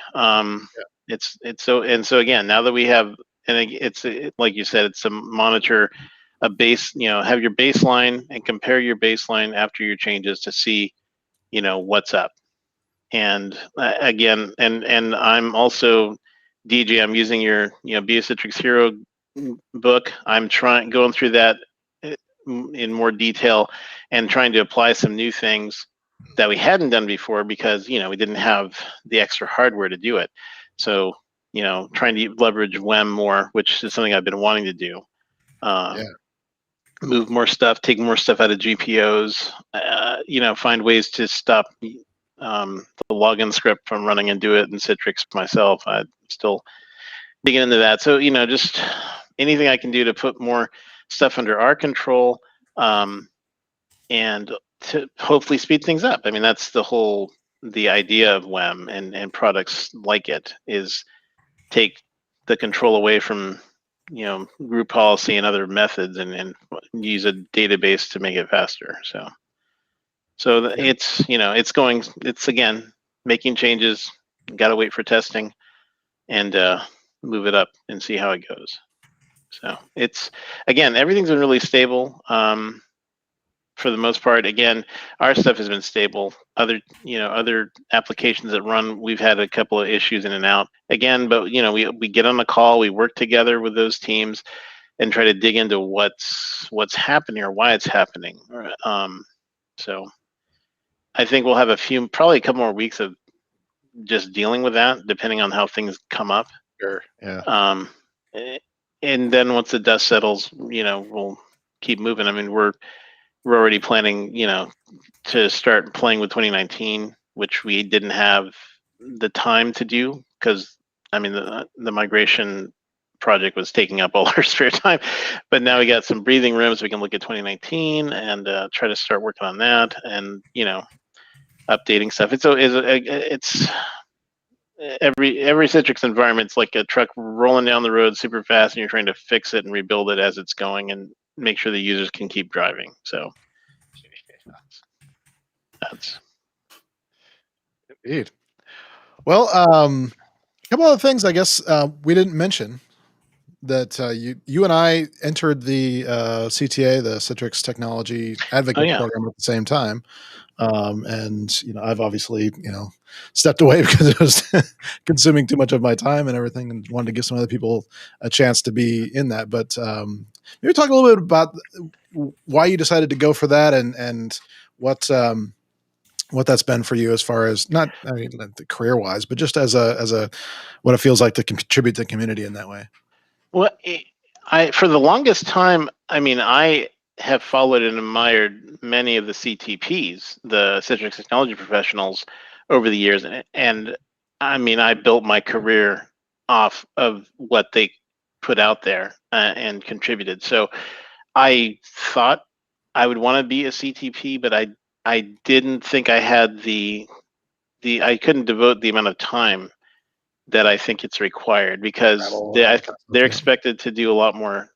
[SPEAKER 4] It's so again, now that we have, and it's like you said, it's to monitor a base, have your baseline and compare your baseline after your changes to see what's up. And again, and I'm also DJ, I'm using your Be a Citrix Hero book. I'm going through that in more detail and trying to apply some new things that we hadn't done before because we didn't have the extra hardware to do it. So trying to leverage WEM more, which is something I've been wanting to do. Move more stuff, take more stuff out of GPOs. Find ways to stop the login script from running and do it in Citrix myself. I'm still digging into that. So just anything I can do to put more stuff under our control, and to hopefully speed things up. I mean, that's the idea of WEM and products like it is take the control away from group policy and other methods and use a database to make it faster. So it's again making changes. Got to wait for testing and move it up and see how it goes. So it's again, everything's been really stable for the most part. Again, our stuff has been stable. Other applications that run, we've had a couple of issues in and out again, but we get on the call, we work together with those teams and try to dig into what's happening or why it's happening. So I think we'll have probably a couple more weeks of just dealing with that, depending on how things come up.
[SPEAKER 2] Sure. Yeah.
[SPEAKER 4] And then once the dust settles, we'll keep moving. I mean, we're already planning, to start playing with 2019, which we didn't have the time to do because, I mean, the migration project was taking up all our spare time. But now we got some breathing room, so we can look at 2019 and try to start working on that and, updating stuff. It's every Citrix environment's like a truck rolling down the road super fast, and you're trying to fix it and rebuild it as it's going and make sure the users can keep driving. So that's
[SPEAKER 2] indeed. Well, a couple of things I guess we didn't mention that you and I entered the CTA, the Citrix Technology Advocate Program at the same time. And I've obviously stepped away because it was consuming too much of my time and everything, and wanted to give some other people a chance to be in that. But maybe talk a little bit about why you decided to go for that and what that's been for you as far as not career wise, but just as a what it feels like to contribute to the community in that way.
[SPEAKER 4] Well, for the longest time, I have followed and admired many of the CTPs, the Citrix Technology Professionals, over the years, and I built my career off of what they put out there and contributed. So I thought I would want to be a CTP, but I didn't think I had I couldn't devote the amount of time that I think it's required, because they're expected to do a lot more.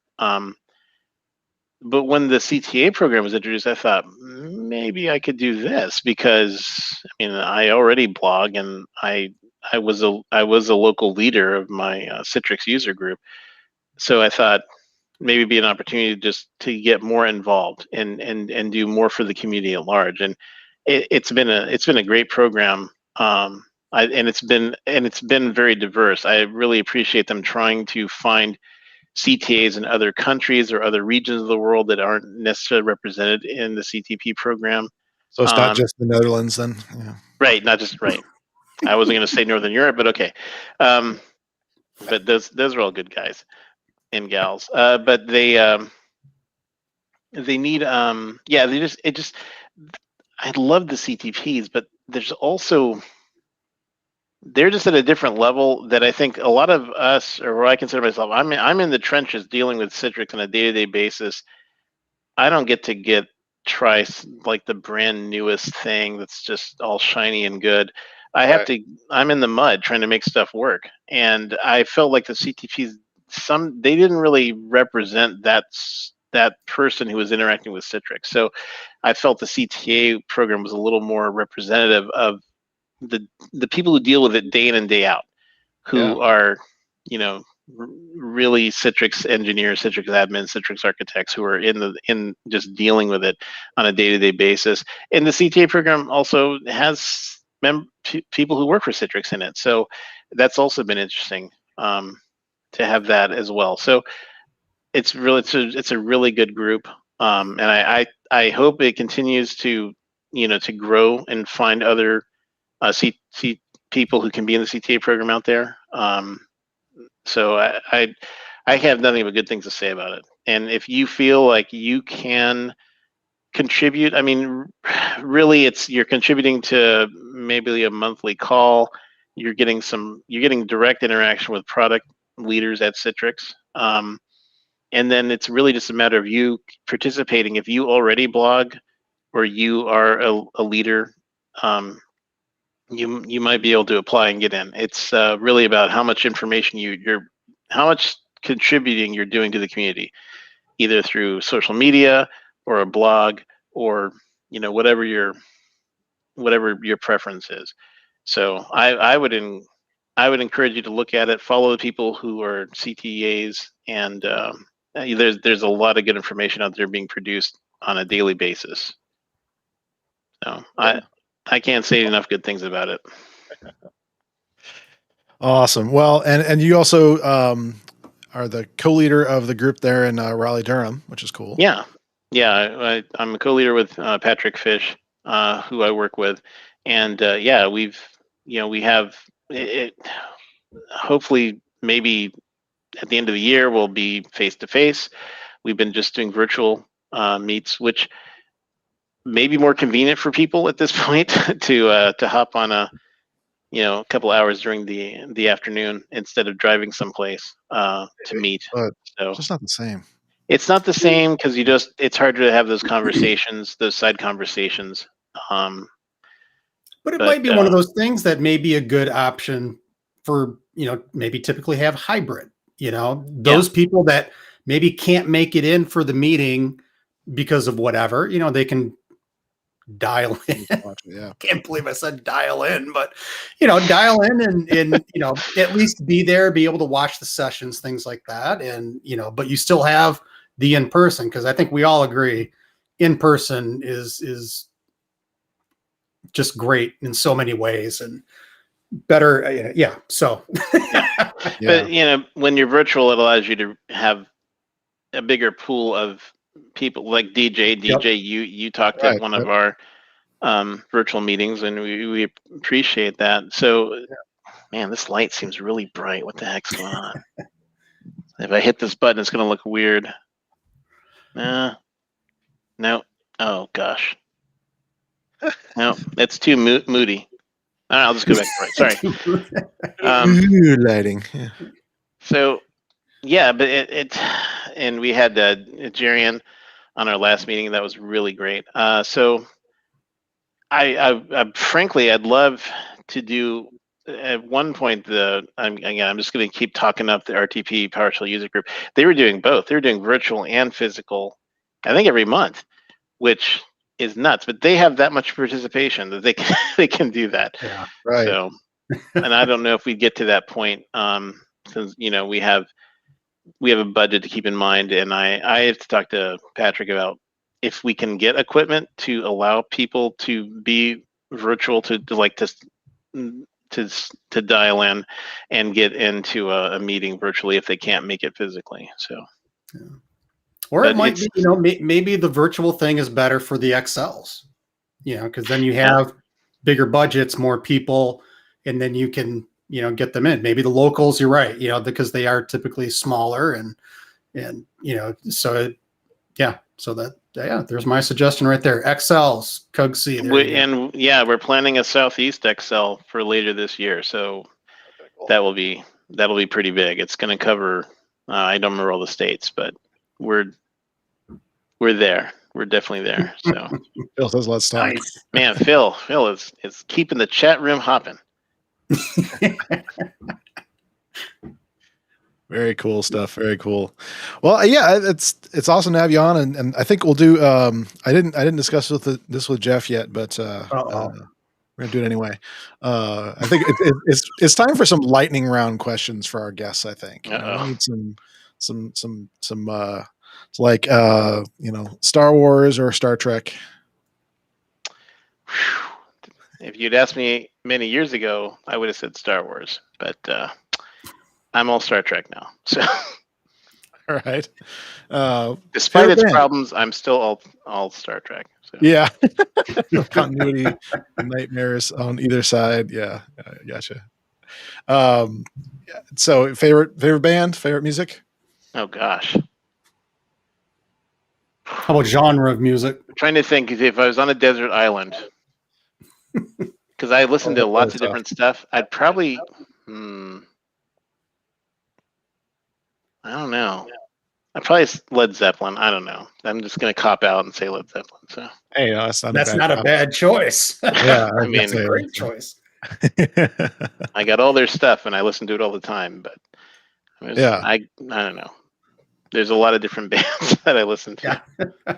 [SPEAKER 4] But when the CTA program was introduced, I thought maybe I could do this, because I mean, I already blog, and I was a local leader of my Citrix user group. So I thought maybe it'd be an opportunity just to get more involved and do more for the community at large. And it's been a great program. And it's been very diverse. I really appreciate them trying to find CTAs in other countries or other regions of the world that aren't necessarily represented in the CTP program.
[SPEAKER 2] So it's not just the Netherlands then? Yeah.
[SPEAKER 4] Right, not just right. I wasn't going to say Northern Europe, but okay. But those are all good guys and gals. But they need I love the CTPs, but they're just at a different level that I think a lot of us, or where I consider myself, I'm in the trenches dealing with Citrix on a day-to-day basis. I don't get to try like the brand newest thing that's just all shiny and good. I'm in the mud trying to make stuff work. And I felt like the CTPs, they didn't really represent that person who was interacting with Citrix. So I felt the CTA program was a little more representative of the people who deal with it day in and day out, who are, really Citrix engineers, Citrix admins, Citrix architects, who are in just dealing with it on a day-to-day basis. And the CTA program also has people who work for Citrix in it. So that's also been interesting to have that as well. So it's a really good group. And I hope it continues to grow and find other people who can be in the CTA program out there. So I have nothing but good things to say about it. And if you feel like you can contribute, I mean, really, you're contributing to maybe a monthly call. You're getting direct interaction with product leaders at Citrix. And then it's really just a matter of you participating. If you already blog, or you are a leader, you might be able to apply and get in. It's really about how much information how much contributing you're doing to the community, either through social media or a blog, or whatever your preference is. So I would encourage you to look at it, follow the people who are CTAs, and there's a lot of good information out there being produced on a daily basis. So I can't say enough good things about it.
[SPEAKER 2] Awesome. Well, and you also are the co-leader of the group there in Raleigh, Durham, which is cool.
[SPEAKER 4] Yeah. I'm a co-leader with Patrick Fish, who I work with, and we have it. Hopefully, maybe at the end of the year, we'll be face to face. We've been just doing virtual meets, which may be more convenient for people at this point to hop on a couple hours during the afternoon instead of driving someplace to meet.
[SPEAKER 2] But
[SPEAKER 4] so
[SPEAKER 2] it's not the same.
[SPEAKER 4] It's not the same, because it's harder to have those conversations, those side conversations.
[SPEAKER 3] But it might be one of those things that may be a good option for, maybe typically have hybrid, those people that maybe can't make it in for the meeting because of whatever, they can dial in.
[SPEAKER 2] Yeah.
[SPEAKER 3] Can't believe I said dial in, but dial in and at least be there, be able to watch the sessions, things like that. And but you still have the in-person, because I think we all agree in-person is just great in so many ways and better. So
[SPEAKER 4] but when you're virtual, it allows you to have a bigger pool of people, like DJ.
[SPEAKER 3] Yep.
[SPEAKER 4] You talked at one of our virtual meetings, and we appreciate that. So man, this light seems really bright. What the heck's going on? If I hit this button, it's going to look weird. No. Oh gosh. No, it's too moody. All right, I'll just go back to right. Sorry.
[SPEAKER 2] Lighting. Yeah.
[SPEAKER 4] So, but and we had Jerian on our last meeting. That was really great. So I frankly, I'd love to do at one point I'm just going to keep talking up the RTP PowerShell user group. They were doing both. They were doing virtual and physical, I think every month, which is nuts. But they have that much participation that they can do that.
[SPEAKER 3] Yeah,
[SPEAKER 2] right.
[SPEAKER 4] So, and I don't know if we get to that point, since we have a budget to keep in mind, and I have to talk to Patrick about if we can get equipment to allow people to be virtual, to dial in and get into a meeting virtually if they can't make it physically. So,
[SPEAKER 3] yeah. Or it might be, maybe the virtual thing is better for the XLs, because then you have bigger budgets, more people, and then you can, get them in. Maybe the locals, you're right, because they are typically smaller and so there's my suggestion right there. XLs, CUG-C.
[SPEAKER 4] We're planning a Southeast XL for later this year. So that'll be pretty big. It's going to cover, I don't remember all the states, but we're there. We're definitely there. So
[SPEAKER 2] Phil says, let's talk.
[SPEAKER 3] Nice.
[SPEAKER 4] Man, Phil is keeping the chat room hopping.
[SPEAKER 2] Very cool stuff. Very cool. Well, yeah, it's awesome to have you on, and I think we'll do. I didn't discuss this with Jeff yet, but we're gonna do it anyway. I think it's time for some lightning round questions for our guests. I think we need some like Star Wars or Star Trek.
[SPEAKER 4] If you'd asked me many years ago, I would have said Star Wars, but I'm all Star Trek now. So,
[SPEAKER 2] all right.
[SPEAKER 4] Despite its problems, I'm still all Star Trek. So.
[SPEAKER 2] Yeah. Continuity nightmares on either side. Yeah, gotcha. So favorite band, favorite music?
[SPEAKER 4] Oh gosh.
[SPEAKER 3] How about genre of music?
[SPEAKER 4] I'm trying to think if I was on a desert island, because I listened to lots of different stuff. I'd probably, I don't know. I'd probably Led Zeppelin. I don't know. I'm just gonna cop out and say Led Zeppelin. So
[SPEAKER 2] hey, that's
[SPEAKER 3] not a bad choice.
[SPEAKER 2] Yeah,
[SPEAKER 4] I mean,
[SPEAKER 3] great choice.
[SPEAKER 4] I got all their stuff and I listen to it all the time, but I don't know. There's a lot of different bands that I listen to.
[SPEAKER 3] Yeah.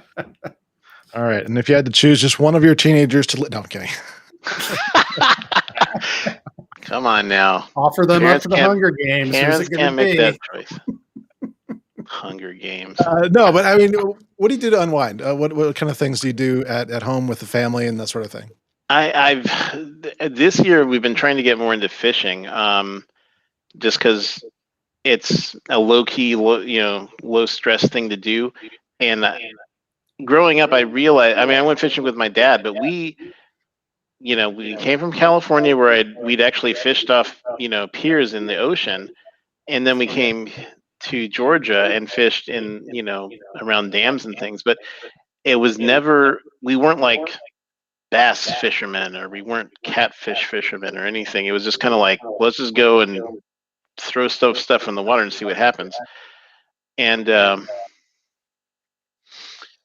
[SPEAKER 2] All right, and if you had to choose just one of your teenagers to no, I'm kidding.
[SPEAKER 4] Come on now.
[SPEAKER 3] Offer them up to the Hunger Games.
[SPEAKER 4] Parents can't make that choice. Hunger Games.
[SPEAKER 2] No, but I mean, what do you do to unwind? What kind of things do you do at home with the family and that sort of thing?
[SPEAKER 4] I've this year we've been trying to get more into fishing, just because it's a low-key, low-stress thing to do. And growing up, I realized, I went fishing with my dad, but we came from California where we'd actually fished off, piers in the ocean. And then we came to Georgia and fished in, around dams and things. But it was we weren't like bass fishermen, or we weren't catfish fishermen or anything. It was just kind of like, let's just go and throw stuff in the water and see what happens. And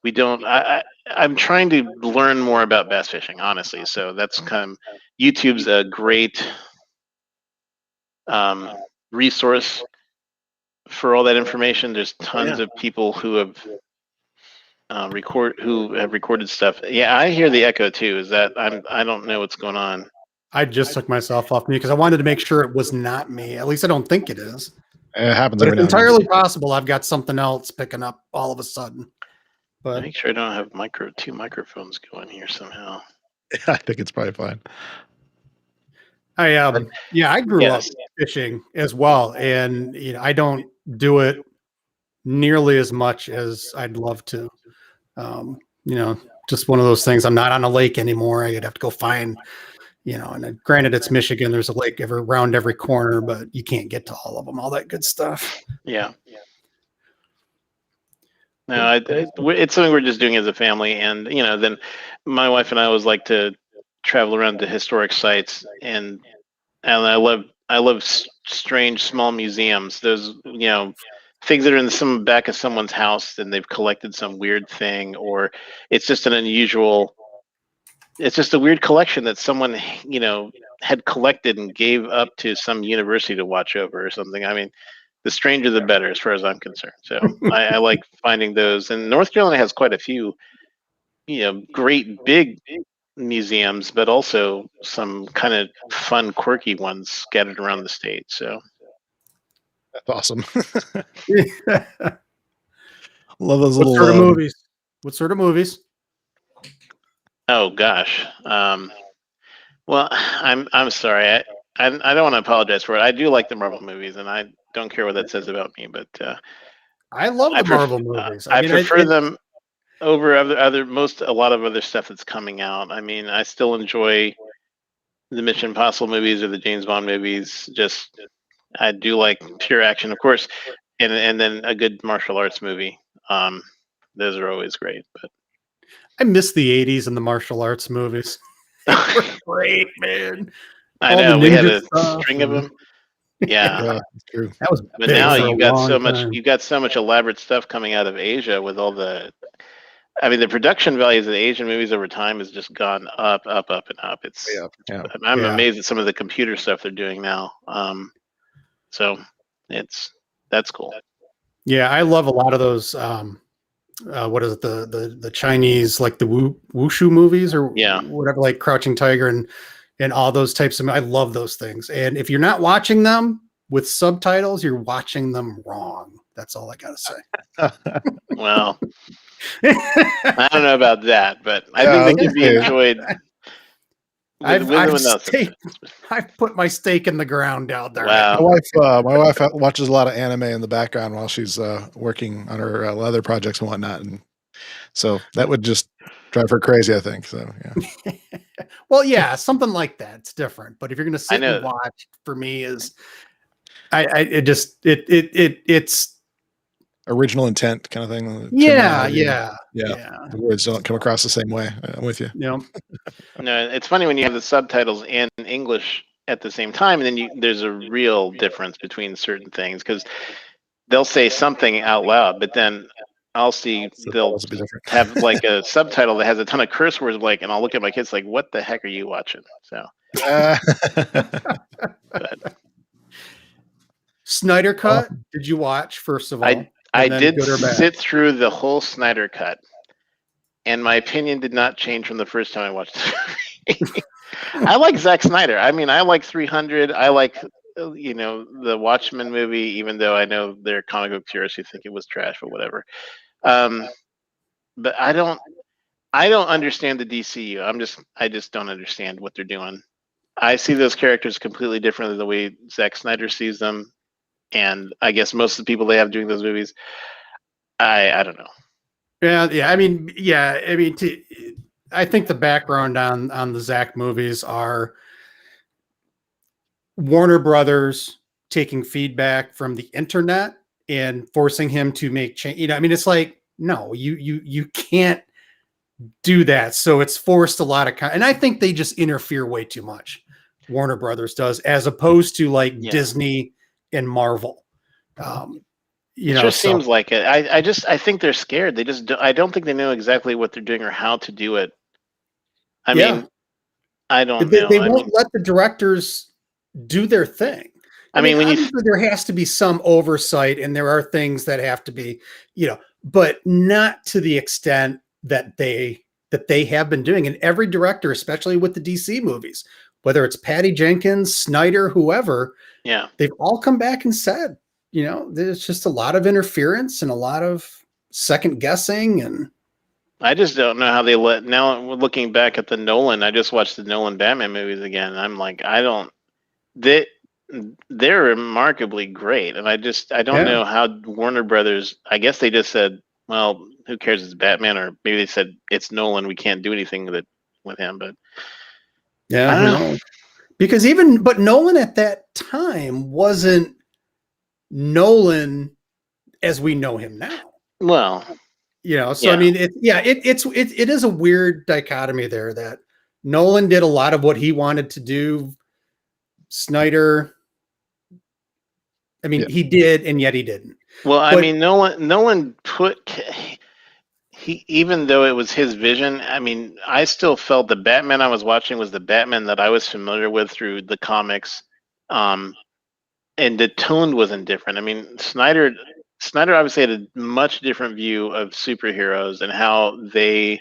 [SPEAKER 4] we don't. I'm trying to learn more about bass fishing, honestly. So that's YouTube's a great resource for all that information. There's tons of people who have recorded stuff. Yeah, I hear the echo too. Is that I don't know what's going on.
[SPEAKER 3] I just took myself off mute because I wanted to make sure it was not me. At least I don't think it is.
[SPEAKER 2] It happens.
[SPEAKER 3] But it's entirely possible I've got something else picking up all of a sudden. But
[SPEAKER 4] make sure I don't have two microphones going here somehow.
[SPEAKER 2] I think it's probably fine.
[SPEAKER 3] I grew up fishing as well, and I don't do it nearly as much as I'd love to. Just one of those things. I'm not on a lake anymore. I'd have to go find, and granted it's Michigan, there's a lake around every corner, but you can't get to all of them, all that good stuff.
[SPEAKER 4] Yeah. No, it's something we're just doing as a family, and then my wife and I always like to travel around to historic sites, and I love strange small museums. Those things that are in some back of someone's house and they've collected some weird thing, or it's just an unusual. It's just a weird collection that someone, had collected and gave up to some university to watch over or something. I mean, the stranger the better, as far as I'm concerned. So I like finding those. And North Carolina has quite a few, great big museums, but also some kind of fun, quirky ones scattered around the state. So
[SPEAKER 2] That's awesome. Love those
[SPEAKER 3] What
[SPEAKER 2] little
[SPEAKER 3] sort of movies? What sort of movies?
[SPEAKER 4] oh gosh. Well, I'm sorry. I don't want to apologize for it. I do like the Marvel movies, and I don't care what that says about me. But
[SPEAKER 3] I love the Marvel movies.
[SPEAKER 4] I prefer them over a lot of other stuff that's coming out. I mean, I still enjoy the Mission Impossible movies or the James Bond movies. Just I do like pure action, of course, and then a good martial arts movie. Those are always great. But
[SPEAKER 3] I miss the 80s and the martial arts movies. They were great, man.
[SPEAKER 4] I
[SPEAKER 3] All
[SPEAKER 4] know
[SPEAKER 3] the
[SPEAKER 4] we had
[SPEAKER 3] ninja
[SPEAKER 4] a
[SPEAKER 3] stuff
[SPEAKER 4] string of them. Yeah.
[SPEAKER 2] Yeah, that's true.
[SPEAKER 3] That was
[SPEAKER 4] But
[SPEAKER 3] big
[SPEAKER 4] now
[SPEAKER 3] for a
[SPEAKER 4] you've got
[SPEAKER 3] long
[SPEAKER 4] so much.
[SPEAKER 3] time.
[SPEAKER 4] You've got so much elaborate stuff coming out of Asia with all the. I mean, the production values of the Asian movies over time has just gone up, up, up, and up. It's.
[SPEAKER 2] Yeah.
[SPEAKER 4] I'm
[SPEAKER 3] Yeah.
[SPEAKER 4] amazed at some of the computer stuff they're doing now. So that's cool.
[SPEAKER 3] Yeah, I love a lot of those. What is it? The Chinese, like the wushu movies or
[SPEAKER 4] Yeah.
[SPEAKER 3] whatever, like Crouching Tiger and all those types of. I love those things. And if you're not watching them with subtitles, you're watching them wrong. That's all I gotta say.
[SPEAKER 4] Well, I don't know about that, but I think they can be enjoyed.
[SPEAKER 3] I've put my stake in the ground out there.
[SPEAKER 4] Wow.
[SPEAKER 2] My wife watches a lot of anime in the background while she's working on her leather projects and whatnot, and so that would just drive her crazy, I think. So yeah.
[SPEAKER 3] Well, yeah, something like that. It's different. But if you're going to sit
[SPEAKER 4] know.
[SPEAKER 3] and watch, for me, is it's
[SPEAKER 2] Original intent kind of thing.
[SPEAKER 3] yeah.
[SPEAKER 2] The words don't come across the same way. I'm with you.
[SPEAKER 3] You know,
[SPEAKER 4] No, it's funny when you have the subtitles and English at the same time, and then there's a real difference between certain things because they'll say something out loud, but then I'll see they'll have like a subtitle that has a ton of curse words, and I'll look at my kids like, "What the heck are you watching?" So, but,
[SPEAKER 3] Snyder Cut. Did you watch first of all?
[SPEAKER 4] I did sit through the whole Snyder Cut, and my opinion did not change from the first time I watched it. I like Zack Snyder. I mean, I like 300. I like, the Watchmen movie, even though I know there are comic book purists who think it was trash, but whatever. But I don't understand the DCU. I just don't understand what they're doing. I see those characters completely different than the way Zack Snyder sees them. And I guess most of the people they have doing those movies, I don't know.
[SPEAKER 3] Yeah. I mean, I think the background on the Zack movies are Warner Brothers taking feedback from the internet and forcing him to make change. It's like, no, you can't do that. So it's forced a lot of and I think they just interfere way too much. Warner Brothers does, as opposed to Disney and Marvel.
[SPEAKER 4] It just seems like it. I think they're scared. I don't think they know exactly what they're doing or how to do it. I mean, I don't know.
[SPEAKER 3] They won't let the directors do their thing. I mean, obviously there has to be some oversight, and there are things that have to be, but not to the extent that they have been doing. And every director, especially with the DC movies, whether it's Patty Jenkins, Snyder, whoever, they've all come back and said, there's just a lot of interference and a lot of second guessing. And
[SPEAKER 4] I just don't know how they now looking back at the Nolan, I just watched the Nolan Batman movies again. And I'm like, they're remarkably great. And I don't know how Warner Brothers, I guess they just said, well, who cares? It's Batman, or maybe they said it's Nolan. We can't do anything with him, but I don't know.
[SPEAKER 3] Because but Nolan at that time wasn't Nolan as we know him now.
[SPEAKER 4] Well,
[SPEAKER 3] I mean, it is a weird dichotomy there that Nolan did a lot of what he wanted to do. Snyder, he did, and yet he didn't.
[SPEAKER 4] Well, I
[SPEAKER 3] But-
[SPEAKER 4] mean, Nolan put he, even though it was his vision. I mean, I still felt the Batman I was watching was the Batman that I was familiar with through the comics, and the tone wasn't different. I mean, Snyder obviously had a much different view of superheroes and how they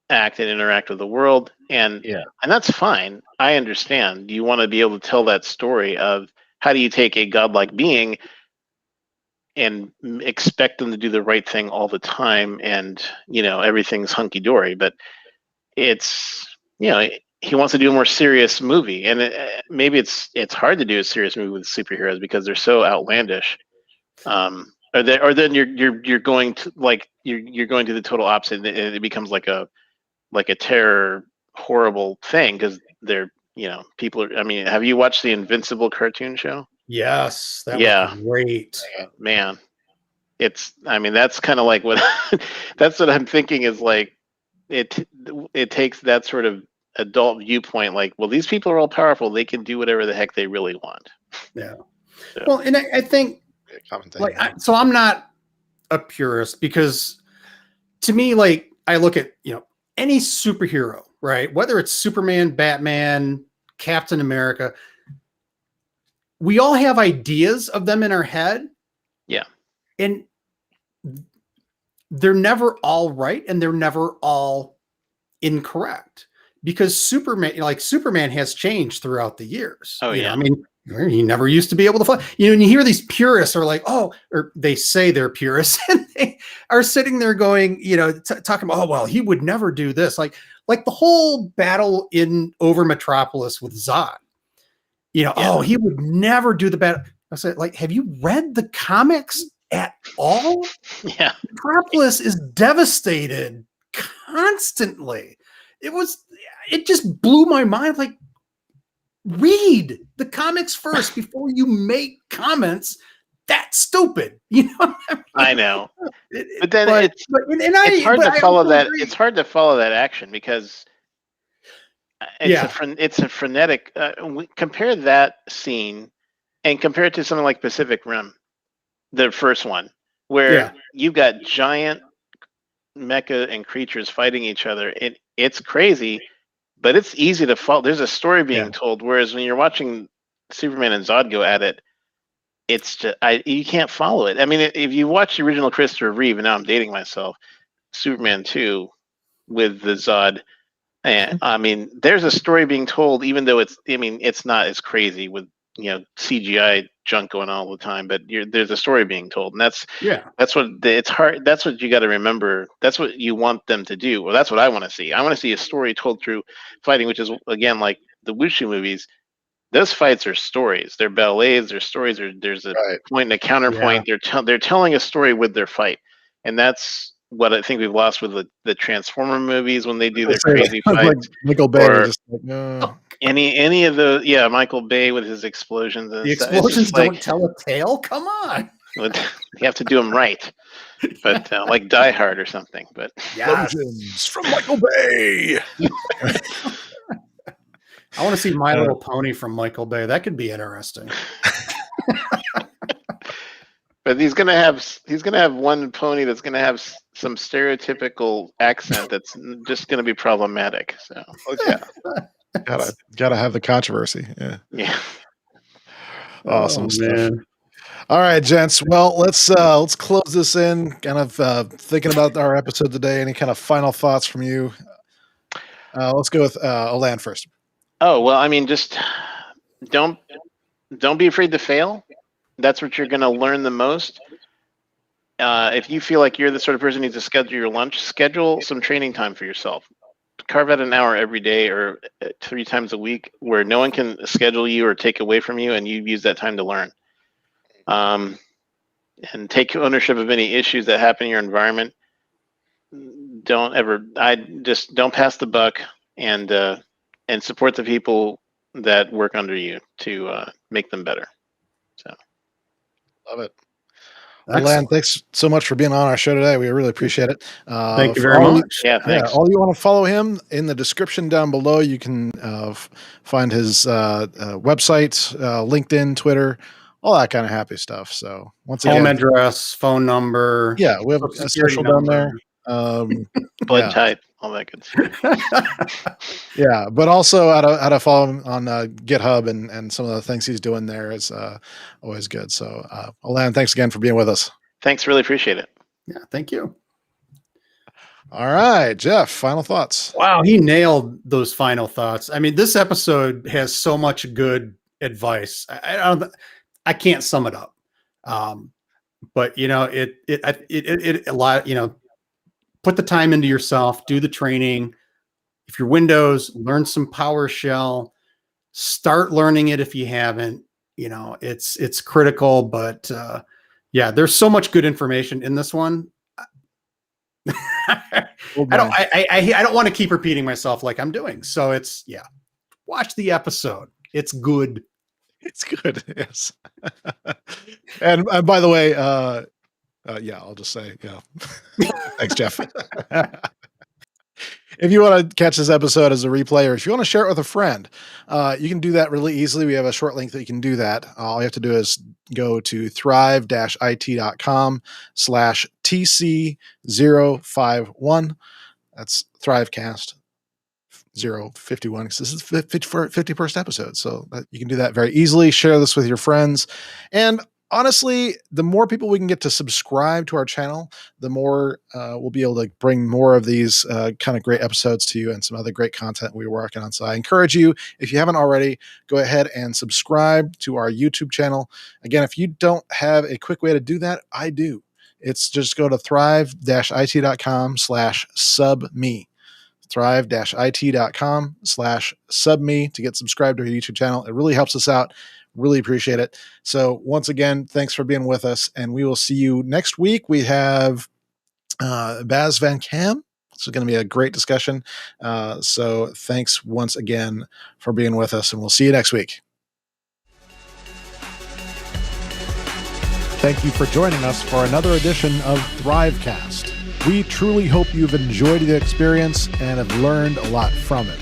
[SPEAKER 4] act and interact with the world, and that's fine. I understand. You want to be able to tell that story of how do you take a godlike being and expect them to do the right thing all the time, and everything's hunky-dory, but it's he wants to do a more serious movie, and maybe it's hard to do a serious movie with superheroes because they're so outlandish. Or then you're going to you're going to the total opposite, and it becomes like a terror horrible thing because they're people are. I mean, have you watched the Invincible cartoon show?
[SPEAKER 3] Yes, that was great.
[SPEAKER 4] Man, I mean, that's kind of like what that's what I'm thinking is like it takes that sort of adult viewpoint, like, well, these people are all powerful, they can do whatever the heck they really want.
[SPEAKER 3] Yeah. So. Well, and I think so I'm not a purist because to me, like, I look at any superhero, right? Whether it's Superman, Batman, Captain America, we all have ideas of them in our head.
[SPEAKER 4] Yeah.
[SPEAKER 3] And they're never all right and they're never all incorrect because Superman has changed throughout the years.
[SPEAKER 4] Oh, yeah.
[SPEAKER 3] I mean, he never used to be able to fly. And you hear these purists are like, or they say they're purists and they are sitting there going, talking about, oh, well, he would never do this. Like the whole battle over Metropolis with Zod, oh, he would never do the battle. I said, like, have you read the comics at all?
[SPEAKER 4] Yeah.
[SPEAKER 3] Metropolis is devastated constantly. It just blew my mind. Like, read the comics first before you make comments. That's stupid.
[SPEAKER 4] I know. But then it's hard to follow that. It's hard to follow that action because it's a frenetic. Compare that scene and compare it to something like Pacific Rim, the first one, where you've got giant mecha and creatures fighting each other. It's crazy, but it's easy to follow. There's a story being told, whereas when you're watching Superman and Zod go at it, it's just you can't follow it. I mean, if you watch the original Christopher Reeve, and now I'm dating myself, Superman 2 with the Zod, and I mean, there's a story being told, even though it's not as crazy with CGI junk going on all the time, but there's a story being told, and that's what it's hard. That's what you got to remember. That's what you want them to do. Well, that's what I want to see. I want to see a story told through fighting, which is again like the Wushu movies. Those fights are stories. They're ballets. They're stories. There's a point and a counterpoint. They're telling a story with their fight, and that's what I think we've lost with the Transformer movies when they do their crazy fights.
[SPEAKER 2] Like Michael Bay, just like, no.
[SPEAKER 4] Any of the Michael Bay with his explosions.
[SPEAKER 3] The explosions don't tell a tale. Come on,
[SPEAKER 4] you have to do them right. But like Die Hard or something. But
[SPEAKER 2] explosions from Michael Bay.
[SPEAKER 3] I want to see My Little Pony from Michael Bay. That could be interesting.
[SPEAKER 4] But he's gonna have one pony that's gonna have some stereotypical accent that's just gonna be problematic. So
[SPEAKER 2] gotta have the controversy. Yeah. Awesome stuff.
[SPEAKER 3] Man.
[SPEAKER 2] All right, gents. Well, let's close this in. Kind of thinking about our episode today. Any kind of final thoughts from you? Let's go with Alain first.
[SPEAKER 4] Oh well, I mean, just don't be afraid to fail. That's what you're going to learn the most. If you feel like you're the sort of person who needs to schedule your lunch, schedule some training time for yourself. Carve out an hour every day or 3 times a week where no one can schedule you or take away from you, and you use that time to learn. And take ownership of any issues that happen in your environment. Don't pass the buck, and support the people that work under you to make them better. So.
[SPEAKER 2] Love it. Alain, thanks so much for being on our show today. We really appreciate it.
[SPEAKER 3] Thank you very much.
[SPEAKER 4] Thanks.
[SPEAKER 2] All you want to follow him, in the description down below, you can find his website, LinkedIn, Twitter, all that kind of happy stuff. So once
[SPEAKER 3] Home
[SPEAKER 2] again,
[SPEAKER 3] address, phone number.
[SPEAKER 2] yeah, we have
[SPEAKER 3] Social
[SPEAKER 2] a
[SPEAKER 3] security
[SPEAKER 2] social down
[SPEAKER 3] number.
[SPEAKER 2] there.
[SPEAKER 4] Blood
[SPEAKER 2] Yeah.
[SPEAKER 4] type, all that good stuff.
[SPEAKER 2] Yeah, but also how to follow him on GitHub and some of the things he's doing there is always good. So, Alain, thanks again for being with us.
[SPEAKER 4] Thanks, really appreciate it.
[SPEAKER 3] Yeah, thank you.
[SPEAKER 2] All right, Jeff, final thoughts.
[SPEAKER 3] Wow, he nailed those final thoughts. I mean, this episode has so much good advice. I can't sum it up. But you know, it a lot, you know, put the time into yourself, do the training. If you're Windows, learn some PowerShell, start learning it if you haven't. You know, it's critical, but yeah, there's so much good information in this one. I don't want to keep repeating myself like I'm doing. So it's, yeah, watch the episode. It's good.
[SPEAKER 2] It's good. Yes. and by the way, yeah, I'll just say, yeah. Thanks, Jeff. If you want to catch this episode as a replay, or if you want to share it with a friend, you can do that really easily. We have a short link that you can do that. All you have to do is go to thrive-it.com/TC051. That's THRIVEcast 051, because this is 51st episode. So you can do that very easily. Share this with your friends. And honestly, the more people we can get to subscribe to our channel, the more we'll be able to bring more of these kind of great episodes to you and some other great content we're working on. So I encourage you, if you haven't already, go ahead and subscribe to our YouTube channel. Again, if you don't have a quick way to do that, I do. It's just go to thrive-it.com/subme. thrive-it.com/subme to get subscribed to our YouTube channel. It really helps us out. Really appreciate it. So once again, thanks for being with us, and we will see you next week. We have Baz Van Kam. This is going to be a great discussion. So thanks once again for being with us, and we'll see you next week. Thank you for joining us for another edition of THRIVEcast. We truly hope you've enjoyed the experience and have learned a lot from it.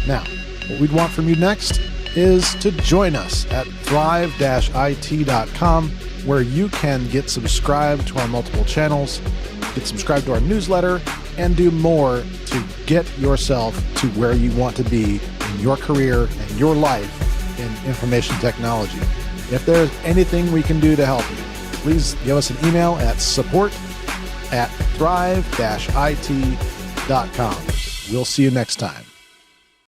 [SPEAKER 2] Now, what we'd want from you next is to join us at thrive-it.com, where you can get subscribed to our multiple channels, get subscribed to our newsletter, and do more to get yourself to where you want to be in your career and your life in information technology. If there's anything we can do to help you, please give us an email at support@thrive-it.com. We'll see you next time.